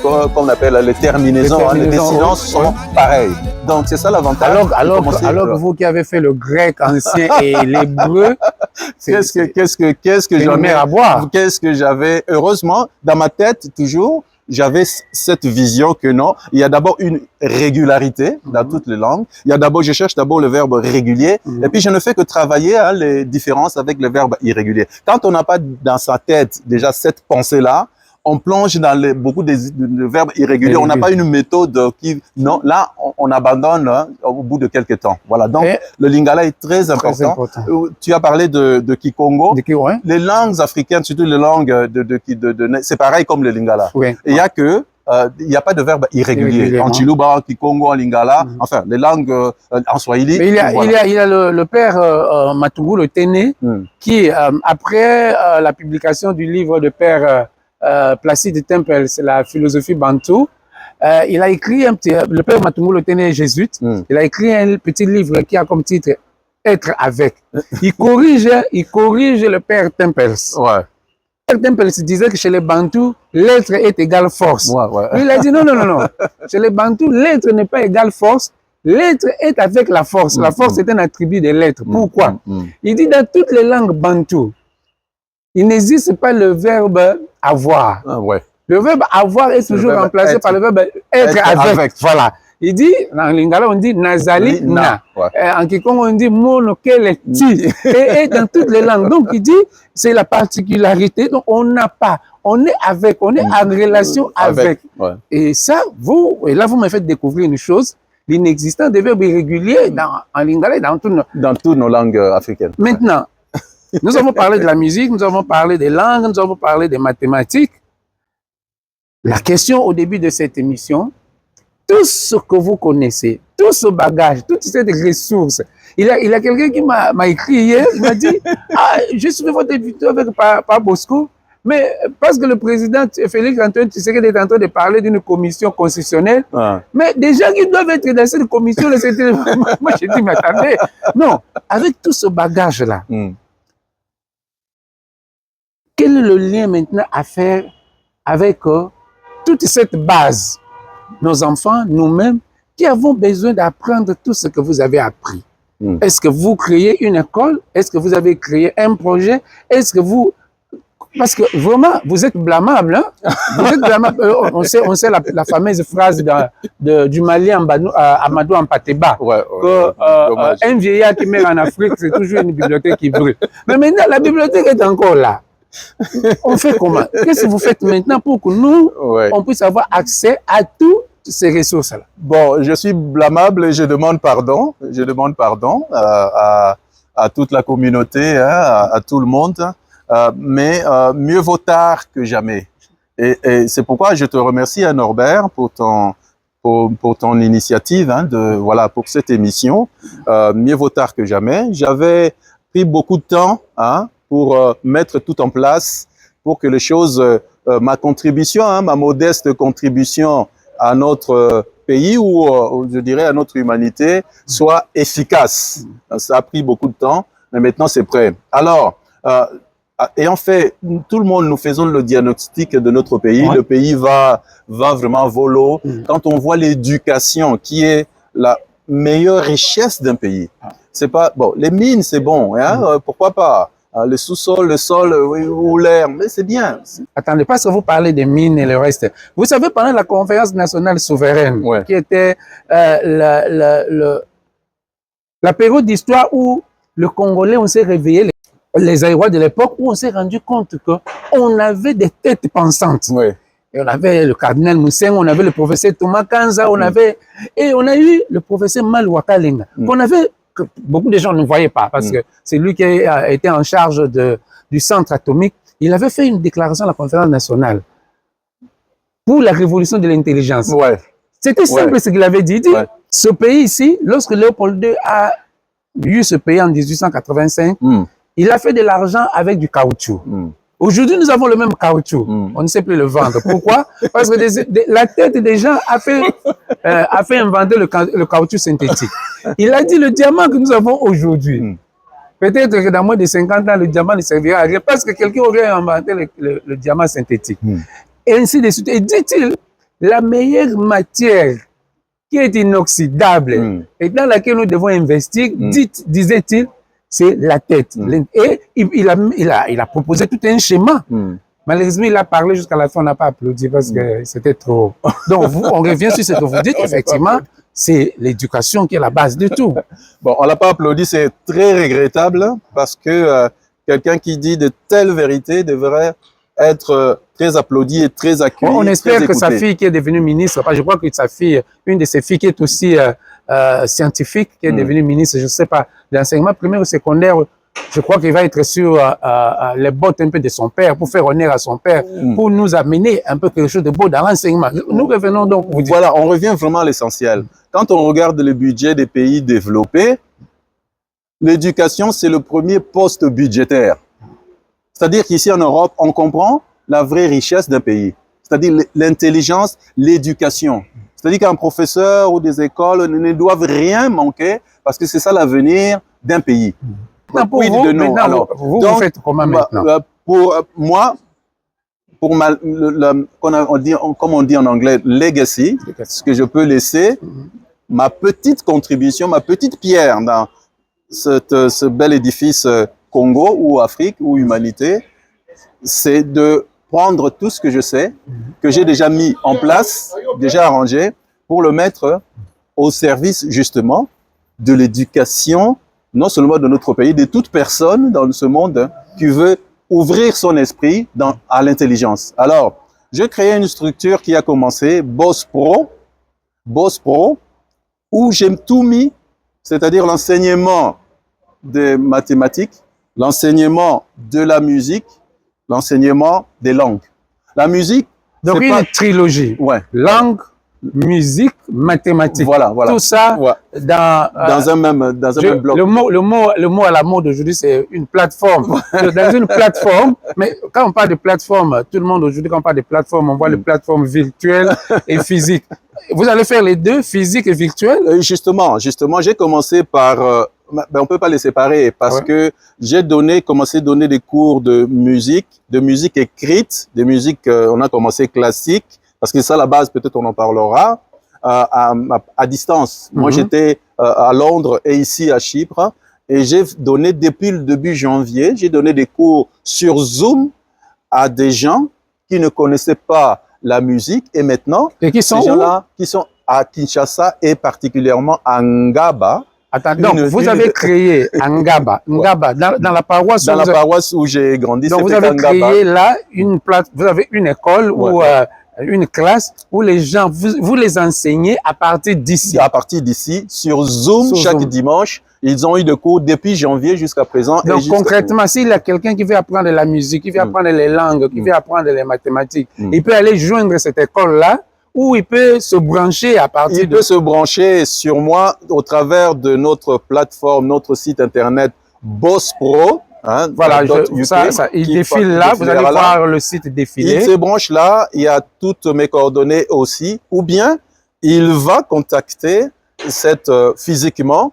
qu'on appelle les terminaisons, les décisions sont pareilles. Donc c'est ça l'avantage. Alors que vous qui avez fait le grec ancien et l'hébreu, qu'est-ce que j'en ai à voir? Qu'est-ce que j'avais, heureusement, dans ma tête toujours, j'avais cette vision que non, il y a d'abord une régularité dans toutes les langues. Je cherche d'abord le verbe régulier, et puis je ne fais que travailler les différences avec le verbe irrégulier. Quand on n'a pas dans sa tête déjà cette pensée-là, on plonge dans beaucoup de verbes irréguliers. On n'a pas une méthode qui... Non, là, on abandonne au bout de quelques temps. Voilà, donc le lingala est très important. Tu as parlé de Kikongo. Les langues africaines, surtout les langues c'est pareil comme le lingala. Il n'y a pas de verbe irrégulier. En Chiluba, Kikongo, en lingala, enfin, les langues en swahili. Mais il y a le père Matungu, le Téné, qui, après la publication du livre de père Placide Tempel, c'est la philosophie bantou, il a écrit le père Matungu, le Téné jésuite, il a écrit un petit livre qui a comme titre Être avec. Il corrige le père Tempels. Certains personnes disaient que chez les Bantous, l'être est égal force. Ouais, ouais. Lui, il a dit non, non, non, non. Chez les Bantous, l'être n'est pas égal force. L'être est avec la force. La force est un attribut de l'être. Pourquoi? Il dit dans toutes les langues bantoues, il n'existe pas le verbe avoir. Ah, ouais. Le verbe avoir est toujours remplacé par le verbe être avec. Voilà. Il dit, en lingala, on dit nazali na. Ouais. En kikongo, on dit mono kele ti. Et dans toutes les langues. Donc, il dit, c'est la particularité. Donc, on n'a pas. On est avec. On est en relation avec. Ouais. Et ça, et là, vous me faites découvrir une chose. L'inexistence des verbes irréguliers en lingala et dans toutes nos langues africaines. Maintenant, nous avons parlé de la musique, nous avons parlé des langues, nous avons parlé des mathématiques. La question au début de cette émission, tout ce que vous connaissez, tout ce bagage, toutes ces ressources, il y a quelqu'un qui m'a écrit hier, il m'a dit « Ah, je suis votre invité avec par Bosco, mais parce que le président Félix Antoine Tshisekedi est en train de parler d'une commission constitutionnelle, mais des gens qui doivent être dans cette commission, moi j'ai dit « Mais attendez, non, avec tout ce bagage-là, quel est le lien maintenant à faire avec toute cette base, nos enfants, nous-mêmes, qui avons besoin d'apprendre tout ce que vous avez appris? Est-ce que vous créez une école? Est-ce que vous avez créé un projet? Est-ce que vous... Parce que vraiment, vous êtes blâmable. Hein? Vous êtes blâmable. On sait la fameuse phrase du Malien Amadou Ampateba. Un vieillard qui meurt en Afrique, c'est toujours une bibliothèque qui brûle. Mais maintenant, la bibliothèque est encore là. On fait comment? Qu'est-ce que vous faites maintenant pour que nous, on puisse avoir accès à toutes ces ressources-là? Bon, je suis blâmable et je demande pardon. Je demande pardon à toute la communauté, hein, à tout le monde. Mais mieux vaut tard que jamais. Et c'est pourquoi je te remercie, hein, Norbert, pour ton initiative, hein, pour cette émission. Mieux vaut tard que jamais. J'avais pris beaucoup de temps, hein, pour mettre tout en place, pour que les choses, ma contribution, hein, ma modeste contribution à notre pays ou je dirais à notre humanité, soit efficace. Ça a pris beaucoup de temps, mais maintenant c'est prêt. Alors, et en fait, tout le monde, nous faisons le diagnostic de notre pays. Le pays va vraiment volo. Quand on voit l'éducation qui est la meilleure richesse d'un pays, c'est pas bon. Les mines, c'est bon, hein, pourquoi pas? Le sous-sol, le sol ou l'air, mais c'est bien. Attendez, parce que vous parlez des mines et le reste. Vous savez, pendant la conférence nationale souveraine, qui était la période d'histoire où le Congolais, on s'est réveillé, les Aïrois de l'époque, où on s'est rendu compte qu'on avait des têtes pensantes. Et on avait le cardinal Mousseng, on avait le professeur Thomas Kanza, on a eu le professeur Malouaka Lenga, qu'on avait... que beaucoup de gens ne voyaient pas, parce que c'est lui qui a été en charge du centre atomique. Il avait fait une déclaration à la conférence nationale pour la révolution de l'intelligence. C'était simple ce qu'il avait dit. Il dit, ce pays ici, lorsque Léopold II a eu ce pays en 1885, il a fait de l'argent avec du caoutchouc. Aujourd'hui, nous avons le même caoutchouc. On ne sait plus le vendre. Pourquoi? Parce que la tête des gens a fait inventer le caoutchouc synthétique. Il a dit le diamant que nous avons aujourd'hui. Peut-être que dans moins de 50 ans, le diamant ne servira à rien parce que quelqu'un aurait inventé le diamant synthétique. Et ainsi de suite. Et dit-il, la meilleure matière qui est inoxydable et dans laquelle nous devons investir, disait-il, c'est la tête. Et il a proposé tout un schéma. Malheureusement, il a parlé jusqu'à la fin, on n'a pas applaudi parce que c'était trop. Donc, on revient sur ce que vous dites. Effectivement, c'est l'éducation qui est la base de tout. Bon, on l'a pas applaudi, c'est très regrettable parce que quelqu'un qui dit de telles vérités devrait être très applaudi et très accueilli. On espère que sa fille qui est devenue ministre, je crois que sa fille, une de ses filles qui est aussi scientifique, qui est devenue ministre, je ne sais pas, d'enseignement primaire ou secondaire, je crois qu'il va être sur les bottes un peu de son père, pour faire honneur à son père, pour nous amener un peu quelque chose de beau dans l'enseignement. Nous revenons donc. Voilà, on revient vraiment à l'essentiel. Quand on regarde le budget des pays développés, l'éducation, c'est le premier poste budgétaire. C'est-à-dire qu'ici en Europe, on comprend la vraie richesse d'un pays. C'est-à-dire l'intelligence, l'éducation. C'est-à-dire qu'un professeur ou des écoles ne doivent rien manquer parce que c'est ça l'avenir d'un pays. Pour vous, vous faites comment maintenant? Pour moi, pour comme on dit en anglais, legacy, ce que je peux laisser, ma petite contribution, ma petite pierre dans ce bel édifice Congo ou Afrique ou humanité, c'est de prendre tout ce que je sais, que j'ai déjà mis en place, déjà arrangé, pour le mettre au service justement de l'éducation, non seulement de notre pays, de toute personne dans ce monde qui veut ouvrir son esprit à l'intelligence. Alors, j'ai créé une structure qui a commencé, Boss Pro, où j'ai tout mis, c'est-à-dire l'enseignement des mathématiques, l'enseignement de la musique, l'enseignement des langues. La musique, donc une trilogie. Ouais. Langue, musique, mathématiques. Voilà. Tout ça ouais. dans un même bloc. Le mot à la mode aujourd'hui, c'est une plateforme. Dans une plateforme, mais quand on parle de plateforme, tout le monde aujourd'hui, quand on parle de plateforme, on voit les plateformes virtuelles et physiques. Vous allez faire les deux, physique et virtuel? Justement, j'ai commencé par... on peut pas les séparer parce que j'ai commencé à donner des cours de musique écrite, de musique, on a commencé classique, parce que ça, la base, peut-être on en parlera, à distance. Moi, j'étais à Londres et ici à Chypre, et j'ai donné, depuis le début janvier, j'ai donné des cours sur Zoom à des gens qui ne connaissaient pas la musique, et maintenant, et qui sont ces gens-là, qui sont à Kinshasa et particulièrement à Ngaba. Attends, donc vous avez créé Ngaba, dans la paroisse. Dans la paroisse où j'ai grandi. Donc vous avez créé là vous avez une école ou une classe où les gens, vous les enseignez à partir d'ici. À partir d'ici, sur Zoom, chaque dimanche. Ils ont eu des cours depuis janvier jusqu'à présent. Donc concrètement, s'il y a quelqu'un qui veut apprendre la musique, qui veut apprendre les langues, qui veut apprendre les mathématiques, il peut aller joindre cette école-là, ou il peut se brancher à partir peut se brancher sur moi au travers de notre plateforme, notre site internet Boss Pro. Hein, voilà, il défile là, vous allez voir le site défiler. Il se branche là, il y a toutes mes coordonnées aussi, ou bien il va contacter physiquement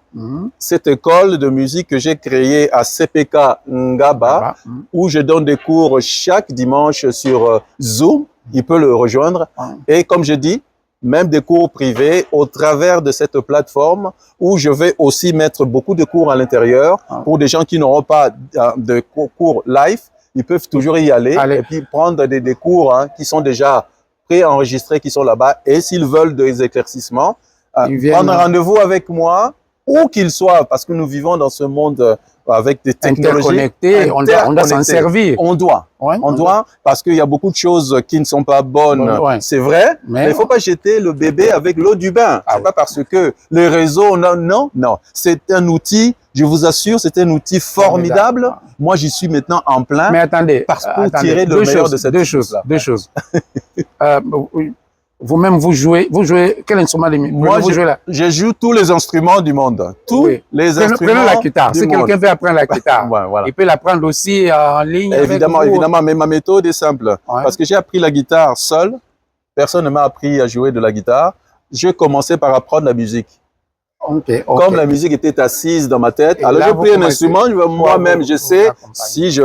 cette école de musique que j'ai créée à CPK Ngaba, où je donne des cours chaque dimanche sur Zoom. Il peut le rejoindre. Et comme je dis, même des cours privés au travers de cette plateforme où je vais aussi mettre beaucoup de cours à l'intérieur pour des gens qui n'auront pas de cours live. Ils peuvent toujours y aller et puis prendre des cours qui sont déjà pré-enregistrés, qui sont là-bas. Et s'ils veulent des éclaircissements, prendre un rendez-vous avec moi, où qu'ils soient, parce que nous vivons dans ce monde avec des technologies interconnectées, on doit s'en servir. On doit, parce qu'il y a beaucoup de choses qui ne sont pas bonnes, c'est vrai, mais il ne faut pas jeter le bébé avec l'eau du bain. C'est pas parce que les réseaux, non, c'est un outil, je vous assure, c'est un outil formidable. Moi, j'y suis maintenant en plein. Mais attendez, pour tirer le meilleur de cette chose-là. Deux choses. Vous-même, vous jouez quel instrument de musique? Moi, je joue tous les instruments du monde. Tous les instruments. Prenons la guitare. Si quelqu'un veut apprendre la guitare, il peut l'apprendre aussi en ligne. Évidemment, mais ma méthode est simple. Parce que j'ai appris la guitare seul. Personne ne m'a appris à jouer de la guitare. J'ai commencé par apprendre la musique. Comme la musique était assise dans ma tête, alors j'ai pris un instrument, moi-même, je sais si je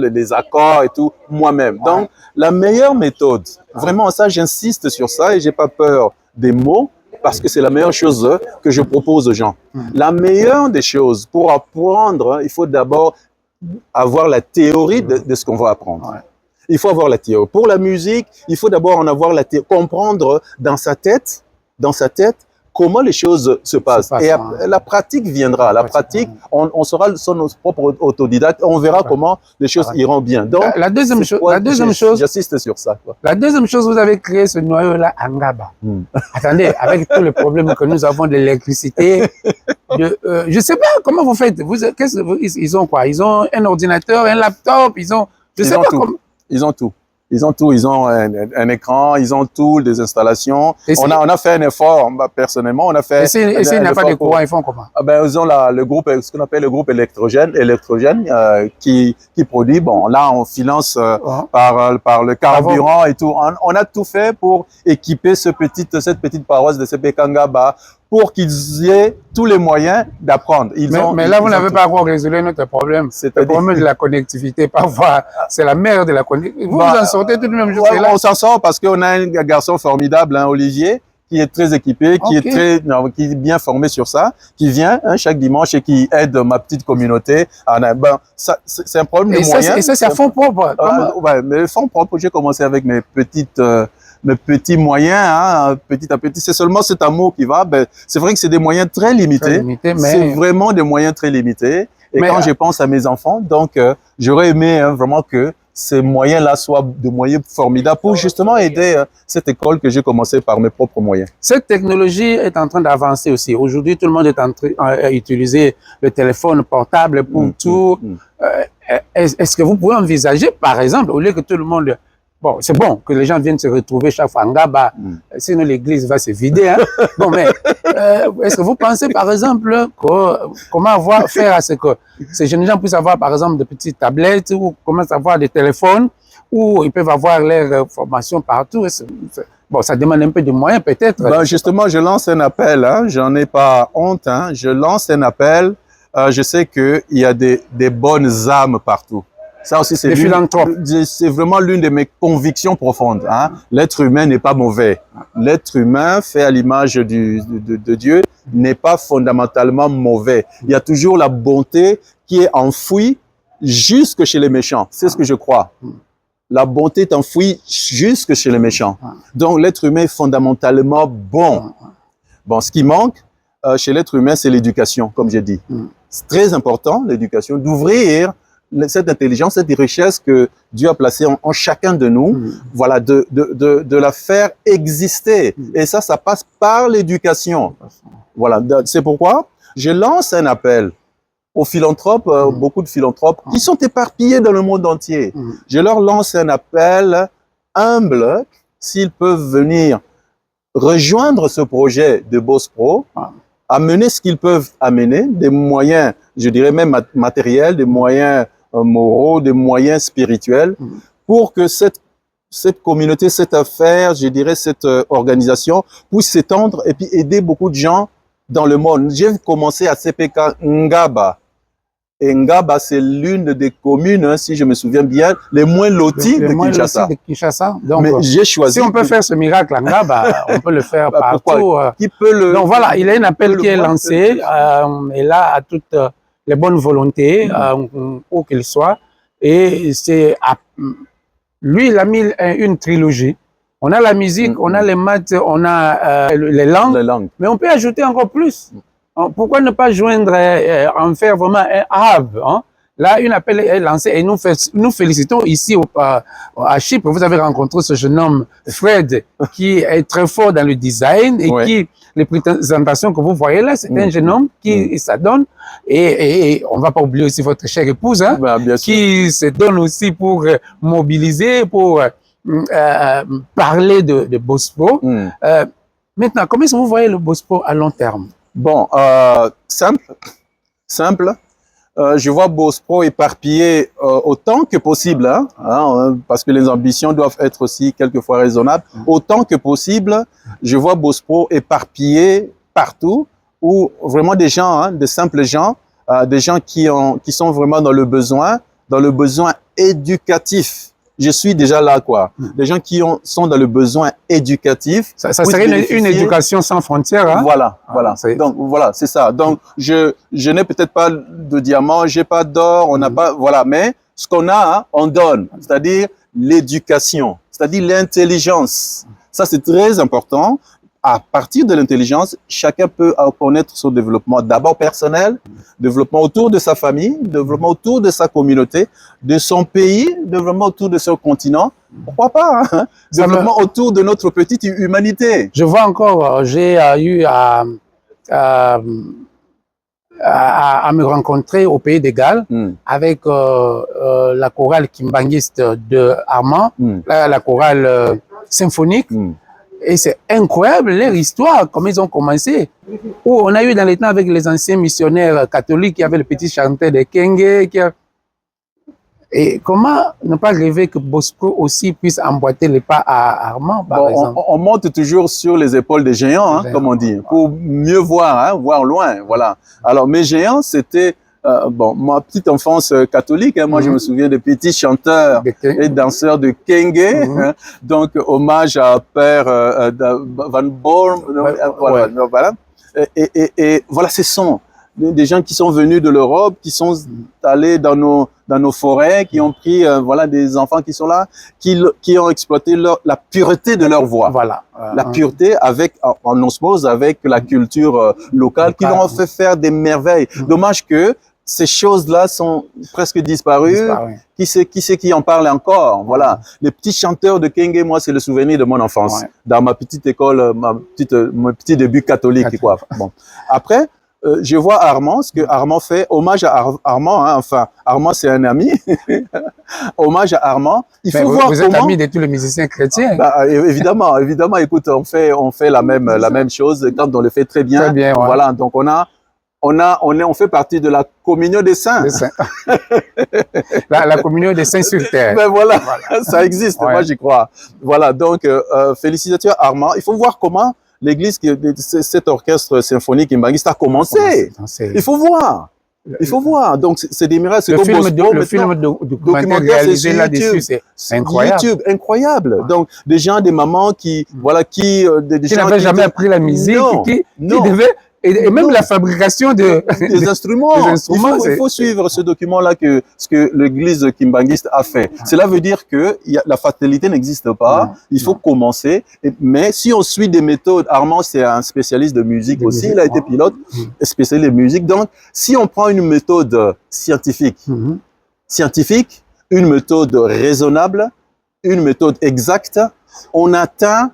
les accords et tout, moi-même. Donc, la meilleure méthode, vraiment ça, j'insiste sur ça et j'ai pas peur des mots parce que c'est la meilleure chose que je propose aux gens. La meilleure des choses pour apprendre, il faut d'abord avoir la théorie de ce qu'on va apprendre. Il faut avoir la théorie. Pour la musique, il faut d'abord en avoir la théorie, comprendre dans sa tête, comment les choses se passent. Et la pratique viendra. La pratique, on sera notre propre autodidacte. On verra comment les choses iront bien. Donc, la deuxième chose, j'insiste sur ça. La deuxième chose, vous avez créé ce noyau-là à Ngaba. Attendez, avec tous les problèmes que nous avons de l'électricité, je sais pas comment vous faites. Ils ont quoi? Ils ont un ordinateur, un laptop, ils ont tout. Ils ont un écran, ils ont tout, des installations. On a fait un effort, personnellement, on a fait. Et s'il n'y a pas de courant, ils font comment? Ils ont le groupe, ce qu'on appelle le groupe électrogène, qui produit. Bon, là, on finance par le carburant et tout. On a tout fait pour équiper cette petite paroisse de CPK Ngaba pour qu'ils aient tous les moyens d'apprendre. Mais là, vous n'avez pas encore résolu notre problème. Le problème de la connectivité, parfois, c'est la mère de la connectivité. Vous en sortez tout de même jusque là. On s'en sort parce qu'on a un garçon formidable, hein, Olivier, qui est très équipé, qui est bien formé sur ça, qui vient chaque dimanche et qui aide ma petite communauté. C'est un problème de moyens. Et ça, c'est à fond propre. Ouais, mais fonds propre, j'ai commencé avec mes petits moyens, hein, petit à petit. C'est seulement cet amour qui va. C'est vrai que c'est des moyens très limités. C'est vraiment des moyens très limités. Et quand je pense à mes enfants, donc j'aurais aimé vraiment que ces moyens-là soient des moyens formidables pour justement aider cette école que j'ai commencé par mes propres moyens. Cette technologie est en train d'avancer aussi. Aujourd'hui, tout le monde est en train d'utiliser le téléphone portable pour tout. Est-ce que vous pouvez envisager, par exemple, au lieu que tout le monde... Bon, c'est bon que les gens viennent se retrouver chaque fois en Ngaba, sinon l'église va se vider. Hein? Bon, mais est-ce que vous pensez, par exemple, comment faire à ce que ces jeunes gens puissent avoir, par exemple, de petites tablettes ou commencent à avoir des téléphones où ils peuvent avoir leur formation partout? Bon, ça demande un peu de moyens, peut-être. Justement, je lance un appel, hein, j'en ai pas honte, hein, je lance un appel. Je sais qu'il y a des bonnes âmes partout. Ça aussi, c'est vraiment l'une de mes convictions profondes. Hein. L'être humain n'est pas mauvais. L'être humain, fait à l'image de Dieu, n'est pas fondamentalement mauvais. Il y a toujours la bonté qui est enfouie jusque chez les méchants. C'est ce que je crois. La bonté est enfouie jusque chez les méchants. Donc, l'être humain est fondamentalement bon. Bon, ce qui manque chez l'être humain, c'est l'éducation, comme j'ai dit. C'est très important, l'éducation, d'ouvrir cette intelligence, cette richesse que Dieu a placée en chacun de nous, voilà, de la faire exister. Et ça passe par l'éducation. Voilà, c'est pourquoi je lance un appel aux philanthropes, beaucoup de philanthropes qui sont éparpillés dans le monde entier. Je leur lance un appel humble, s'ils peuvent venir rejoindre ce projet de Boss Pro, amener ce qu'ils peuvent amener, des moyens, je dirais même matériels, des moyens moraux, des moyens spirituels, pour que cette communauté, cette affaire, je dirais cette organisation puisse s'étendre et puis aider beaucoup de gens dans le monde. J'ai commencé à CPK Ngaba. Et Ngaba, c'est l'une des communes, hein, si je me souviens bien, les moins loties de Kinshasa. Donc, mais j'ai choisi. Si on peut faire ce miracle à Ngaba, on peut le faire partout. Qui peut le... Donc voilà, il y a un appel qui est lancé, et là, à toutes les bonnes volontés, où qu'il soit. Et c'est lui, il a mis une trilogie. On a la musique, on a les maths, on a les langues, mais on peut ajouter encore plus. Pourquoi ne pas joindre, en faire vraiment un hub, hein? Là, une appel est lancé et nous félicitons ici à Chypre. Vous avez rencontré ce jeune homme, Fred, qui est très fort dans le design et qui, les présentations que vous voyez là, c'est un jeune homme qui s'adonne. Et on ne va pas oublier aussi votre chère épouse, hein, qui se donne aussi pour mobiliser, pour parler de Boss Pro. Maintenant, comment est-ce que vous voyez le Boss Pro à long terme? Bon, simple. Je vois Boss Pro éparpillé autant que possible, hein, parce que les ambitions doivent être aussi quelquefois raisonnables. Autant que possible, je vois Boss Pro éparpillé partout, où vraiment des gens, hein, de simples gens, des gens qui sont vraiment dans le besoin éducatif. Je suis déjà là, quoi. Des gens qui sont dans le besoin éducatif. Ça serait une éducation sans frontières, hein? Voilà. Donc, voilà, c'est ça. Donc, je n'ai peut-être pas de diamant, j'ai pas d'or, on n'a pas, voilà. Mais ce qu'on a, hein, on donne. C'est-à-dire l'éducation. C'est-à-dire l'intelligence. Ça, c'est très important. À partir de l'intelligence, chacun peut connaître son développement d'abord personnel, développement autour de sa famille, développement autour de sa communauté, de son pays, développement autour de son continent. Pourquoi pas, hein? Développement autour de notre petite humanité. Je vois encore, j'ai eu à me rencontrer au Pays des Galles avec la chorale kimbangiste de Armand, la chorale symphonique. Et c'est incroyable leur histoire, comment ils ont commencé. Où on a eu dans les temps avec les anciens missionnaires catholiques qui avaient le petit chanteur de Kenge. Et comment ne pas rêver que Bosco aussi puisse emboîter les pas à Armand, par exemple? On monte toujours sur les épaules des géants, hein, comme on dit, pour mieux voir, hein, voir loin. Voilà. Alors, mes géants, c'était ma petite enfance catholique. Hein, moi, je me souviens des petits chanteurs et danseurs de Kenge. Hein, donc, hommage à Père Van Born. Voilà. Et voilà, ce sont des gens qui sont venus de l'Europe, qui sont allés dans nos forêts, qui ont pris voilà, des enfants qui sont là, qui ont exploité la pureté de leur voix. Voilà. La pureté en osmose avec la culture locale, qui leur ont fait faire des merveilles. Dommage que ces choses-là sont presque disparues. Qui c'est qui en parle encore? Voilà. Les petits chanteurs de Kenge, moi, c'est le souvenir de mon enfance. Dans ma petite école, mon petit début catholique, quoi. Bon. Après, je vois Armand, ce que Armand fait, hommage à Armand, hein, enfin, Armand c'est un ami, hommage à Armand. Il faut voir vous êtes ami de tous les musiciens chrétiens. Bah, évidemment, écoute, on fait la même chose quand on le fait très bien. Très bien, ouais. Voilà, donc on fait partie de la communion des saints. La communion des saints sur terre. Ben voilà, ça existe, moi j'y crois. Voilà, donc félicitations Armand. Il faut voir comment l'église, cet orchestre symphonique Kimbanguiste a commencé. Il faut voir. Il faut voir. Donc, c'est des miracles. Le film documentaire réalisé là-dessus, c'est incroyable. YouTube, incroyable. Donc, des gens, des mamans qui, voilà, qui n'avaient jamais appris la musique, qui devaient, et même la fabrication des instruments. Il faut suivre ce document-là ce que l'église kimbanguiste a fait. Cela veut dire que la fatalité n'existe pas. Il faut commencer. Mais si on suit des méthodes, Armand, c'est un spécialiste de musique aussi. Il a été pilote, spécialiste de musique. Donc, si on prend une méthode scientifique, une méthode raisonnable, une méthode exacte, on atteint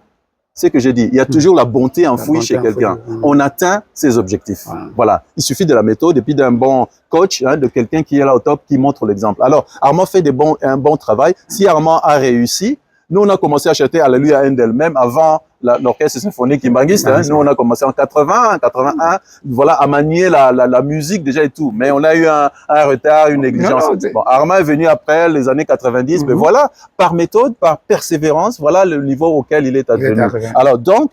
ce que j'ai dit, il y a toujours la bonté enfouie chez quelqu'un. On atteint ses objectifs. Voilà. Il suffit de la méthode et puis d'un bon coach, hein, de quelqu'un qui est là au top, qui montre l'exemple. Alors, Armand fait un bon travail. Si Armand a réussi, nous, on a commencé à chanter Alléluia Endel, même avant l'orchestre symphonique kimbanguiste. Hein. Nous, on a commencé en 81, voilà, à manier la musique déjà et tout. Mais on a eu un retard, une négligence. Bon, Armand est venu après les années 90, mais voilà, par méthode, par persévérance, voilà le niveau auquel il est advenu. Alors donc,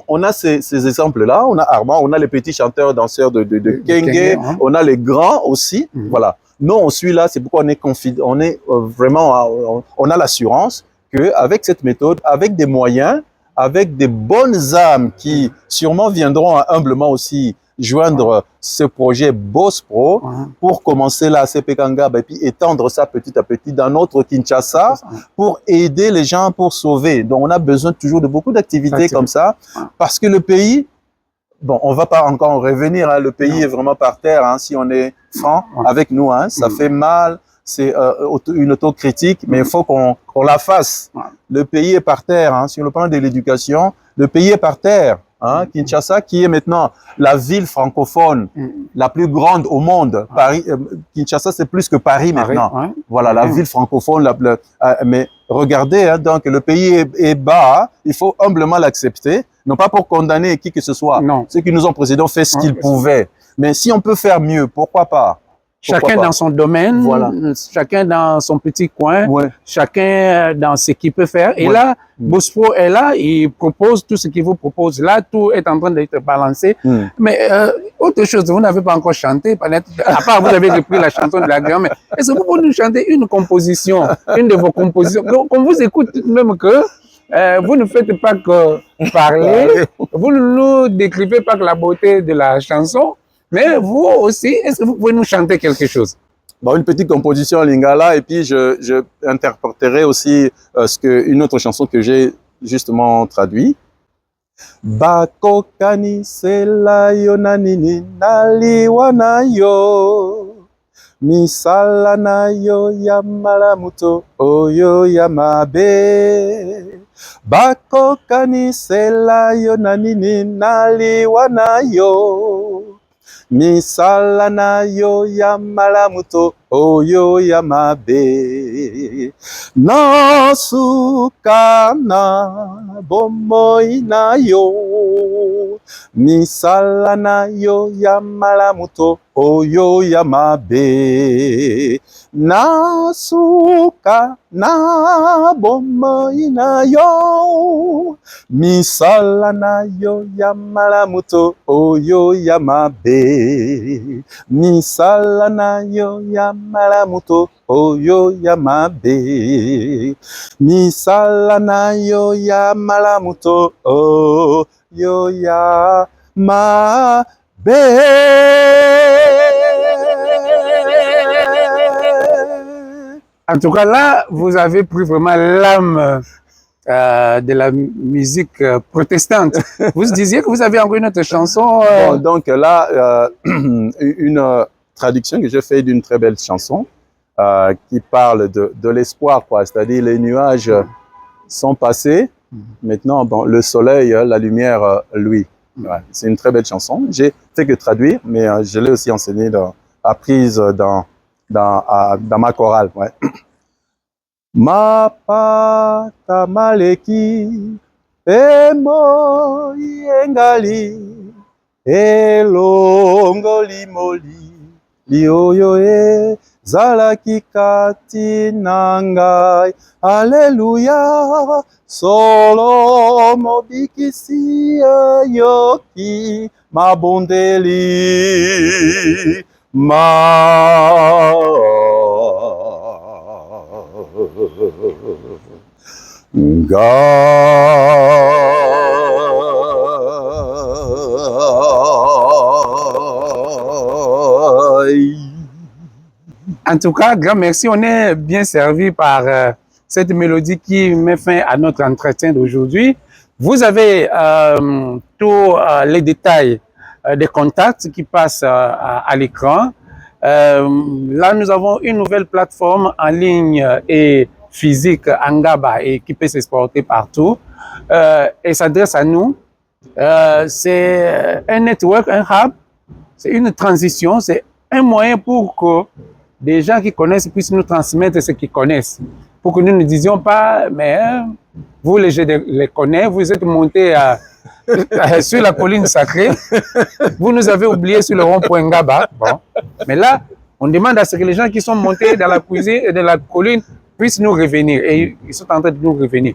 on a ces exemples-là. On a Armand, on a les petits chanteurs, danseurs de Kenge, on a les grands aussi. Voilà. Nous, on suit là, c'est pourquoi on est vraiment, on a l'assurance qu'avec cette méthode, avec des moyens, avec des bonnes âmes qui sûrement viendront humblement aussi joindre ce projet Bospro pour commencer là à CPKangaba et puis étendre ça petit à petit dans notre Kinshasa pour aider les gens, pour sauver. Donc on a besoin toujours de beaucoup d'activités comme ça parce que le pays, bon, on va pas encore revenir, hein, le pays est vraiment par terre, hein, si on est franc avec nous, hein, ça fait mal. C'est une autocritique, mais il faut qu'on la fasse. Le pays est par terre, hein, sur le plan de l'éducation, le pays est par terre. Hein, Kinshasa, qui est maintenant la ville francophone la plus grande au monde. Paris, Kinshasa, c'est plus que Paris maintenant. Voilà, la ville francophone. Mais regardez, hein, donc le pays est bas, il faut humblement l'accepter, non pas pour condamner qui que ce soit. Non. Ceux qui nous ont précédés ont fait ce qu'ils pouvaient. Mais si on peut faire mieux, pourquoi pas? Chacun dans son domaine, chacun dans son petit coin, chacun dans ce qu'il peut faire. Et là, Bospro est là, il propose tout ce qu'il vous propose. Là, tout est en train d'être balancé. Mais autre chose, vous n'avez pas encore chanté, à part vous avez repris la chanson de la grand-mère. Est-ce que vous pouvez nous chanter une composition, une de vos compositions? Qu'on vous écoute même que vous ne faites pas que parler, vous ne nous décrivez pas que la beauté de la chanson. Mais vous aussi, est-ce que vous pouvez nous chanter quelque chose? Bon, une petite composition en lingala et puis je interpréterai aussi une autre chanson que j'ai justement traduit. Bako kani sela yo nanini naliwa na yo misala na yo ya malamuto oyo ya mabe. Bako kani sela yo nanini naliwa na yo misala na yo ya malamuto oyo ya mabe. Nasuka na bomoi na yo misala na yo ya malamuto oyo ya mabe. nasuka na bomoi na yo, misala na yo ya malamuto oyo ya mabe, misala na yo ya malamuto oyo ya mabe, misala na yo ya malamuto oyo ya mabe. En tout cas, là, vous avez pris vraiment l'âme de la musique protestante. Vous disiez que vous avez envoyé une autre chanson. Bon, donc là, une traduction que j'ai fait d'une très belle chanson qui parle de l'espoir, quoi. C'est-à-dire les nuages sont passés. Maintenant, bon, le soleil, la lumière, lui. Ouais, c'est une très belle chanson. J'ai fait que traduire, mais je l'ai aussi enseigné, apprise dans ma chorale. Ouais. Mapata maleki emo yengali elongoli moli lioyo e zalaki kati nangai. Alléluia, solo mobikisi yoki mabondeli ma En tout cas, grand merci. On est bien servi par cette mélodie qui met fin à notre entretien d'aujourd'hui. Vous avez tous les détails des contacts qui passent à l'écran. Là, nous avons une nouvelle plateforme en ligne et physique, Angaba, et qui peut s'exporter partout. Et s'adresse à nous. C'est un network, un hub, c'est une transition, c'est un moyen pour que des gens qui connaissent puissent nous transmettre ce qu'ils connaissent. Pour que nous ne disions pas, mais vous, je les connais, vous êtes montés sur la colline sacrée, vous nous avez oubliés sur le rond-point Ngaba. Bon. Mais là, on demande à ce que les gens qui sont montés dans la cuisine et dans la colline puissent nous revenir. Et ils sont en train de nous revenir.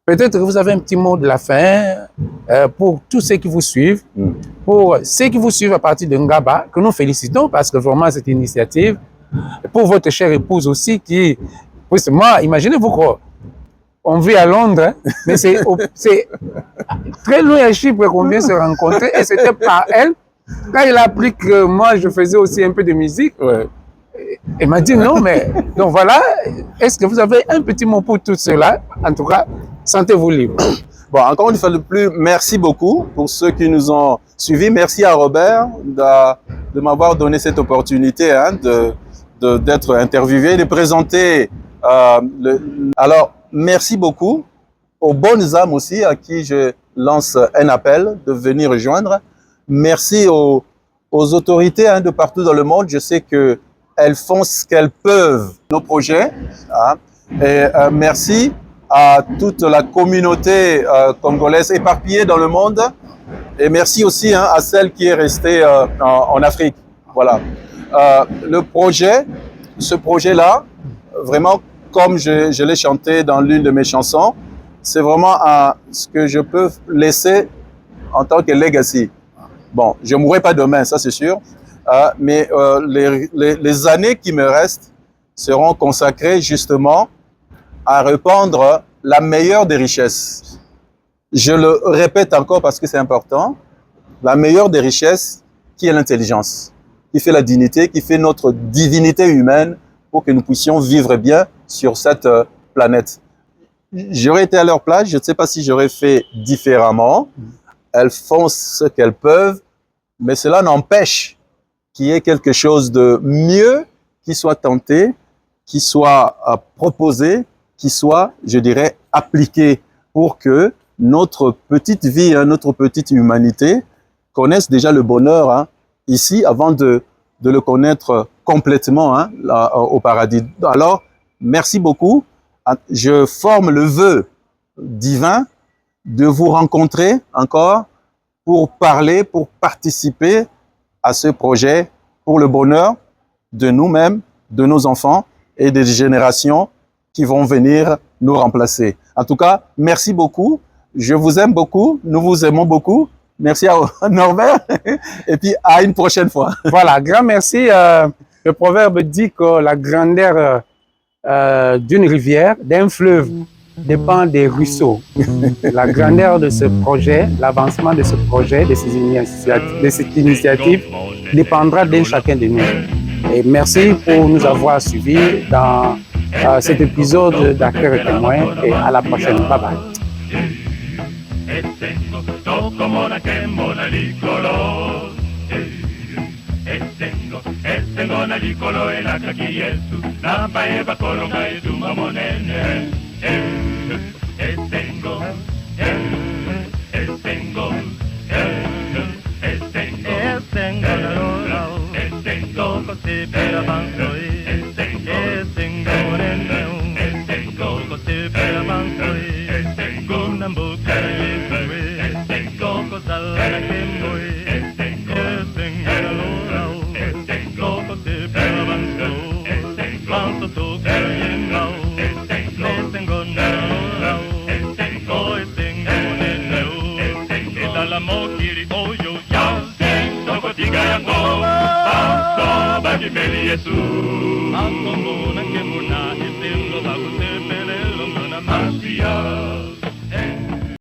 Peut-être que vous avez un petit mot de la fin pour tous ceux qui vous suivent, pour ceux qui vous suivent à partir de Ngaba, que nous félicitons parce que vraiment cette initiative, pour votre chère épouse aussi qui, moi, imaginez-vous qu'on vit à Londres, hein, mais c'est très loin à Chypre qu'on vient se rencontrer et c'était par elle. Quand il a appris que moi je faisais aussi un peu de musique, ouais. Elle m'a dit non, mais donc voilà, est-ce que vous avez un petit mot pour tout cela? En tout cas, sentez-vous libre. Bon, encore une fois de plus, merci beaucoup pour ceux qui nous ont suivis. Merci à Robert de m'avoir donné cette opportunité hein, d'être interviewé, de présenter. Alors, merci beaucoup aux bonnes âmes aussi à qui je lance un appel de venir rejoindre. Merci aux autorités hein, de partout dans le monde. Je sais que elles font ce qu'elles peuvent, nos projets. Hein. Et merci à toute la communauté congolaise éparpillée dans le monde. Et merci aussi hein, à celle qui est restée en Afrique. Voilà. Ce projet-là, vraiment, comme je l'ai chanté dans l'une de mes chansons, c'est vraiment ce que je peux laisser en tant que legacy. Bon, je ne mourrai pas demain, ça c'est sûr. Mais les années qui me restent seront consacrées justement à répandre la meilleure des richesses. Je le répète encore parce que c'est important. La meilleure des richesses qui est l'intelligence, qui fait la dignité, qui fait notre divinité humaine pour que nous puissions vivre bien sur cette planète. J'aurais été à leur place, je ne sais pas si j'aurais fait différemment. Elles font ce qu'elles peuvent, mais cela n'empêche qu'il y ait quelque chose de mieux qui soit tenté, qui soit proposé, qui soit, je dirais, appliqué pour que notre petite vie, hein, notre petite humanité connaisse déjà le bonheur hein, ici avant de le connaître complètement hein, là, au paradis. Alors, merci beaucoup. Je forme le vœu divin de vous rencontrer encore pour parler, pour participer à ce projet pour le bonheur de nous-mêmes de nos enfants et des générations qui vont venir nous remplacer. En tout cas, merci beaucoup. Je vous aime beaucoup. Nous vous aimons beaucoup. Merci à Norbert. Et puis, à une prochaine fois. Voilà, grand merci. Le proverbe dit que la grandeur d'une rivière, d'un fleuve, dépend des ruisseaux. La grandeur de ce projet, l'avancement de ce projet, de cette initiative, dépendra d'un chacun de nous. Et merci pour nous avoir suivis dans cet épisode d'Acteurs et Témoins. Et à la prochaine. Bye bye. Etengo na likolo elakaki Yesu na bayeba kolonga ezuma monene etengo etengo etengo kotepela bansoi etengo monene etengo kotepela bansoi etengo nambuka Yesu etengo kosala na kemboi Yesu Akomona kemuna isimlo bakutepele lomana masia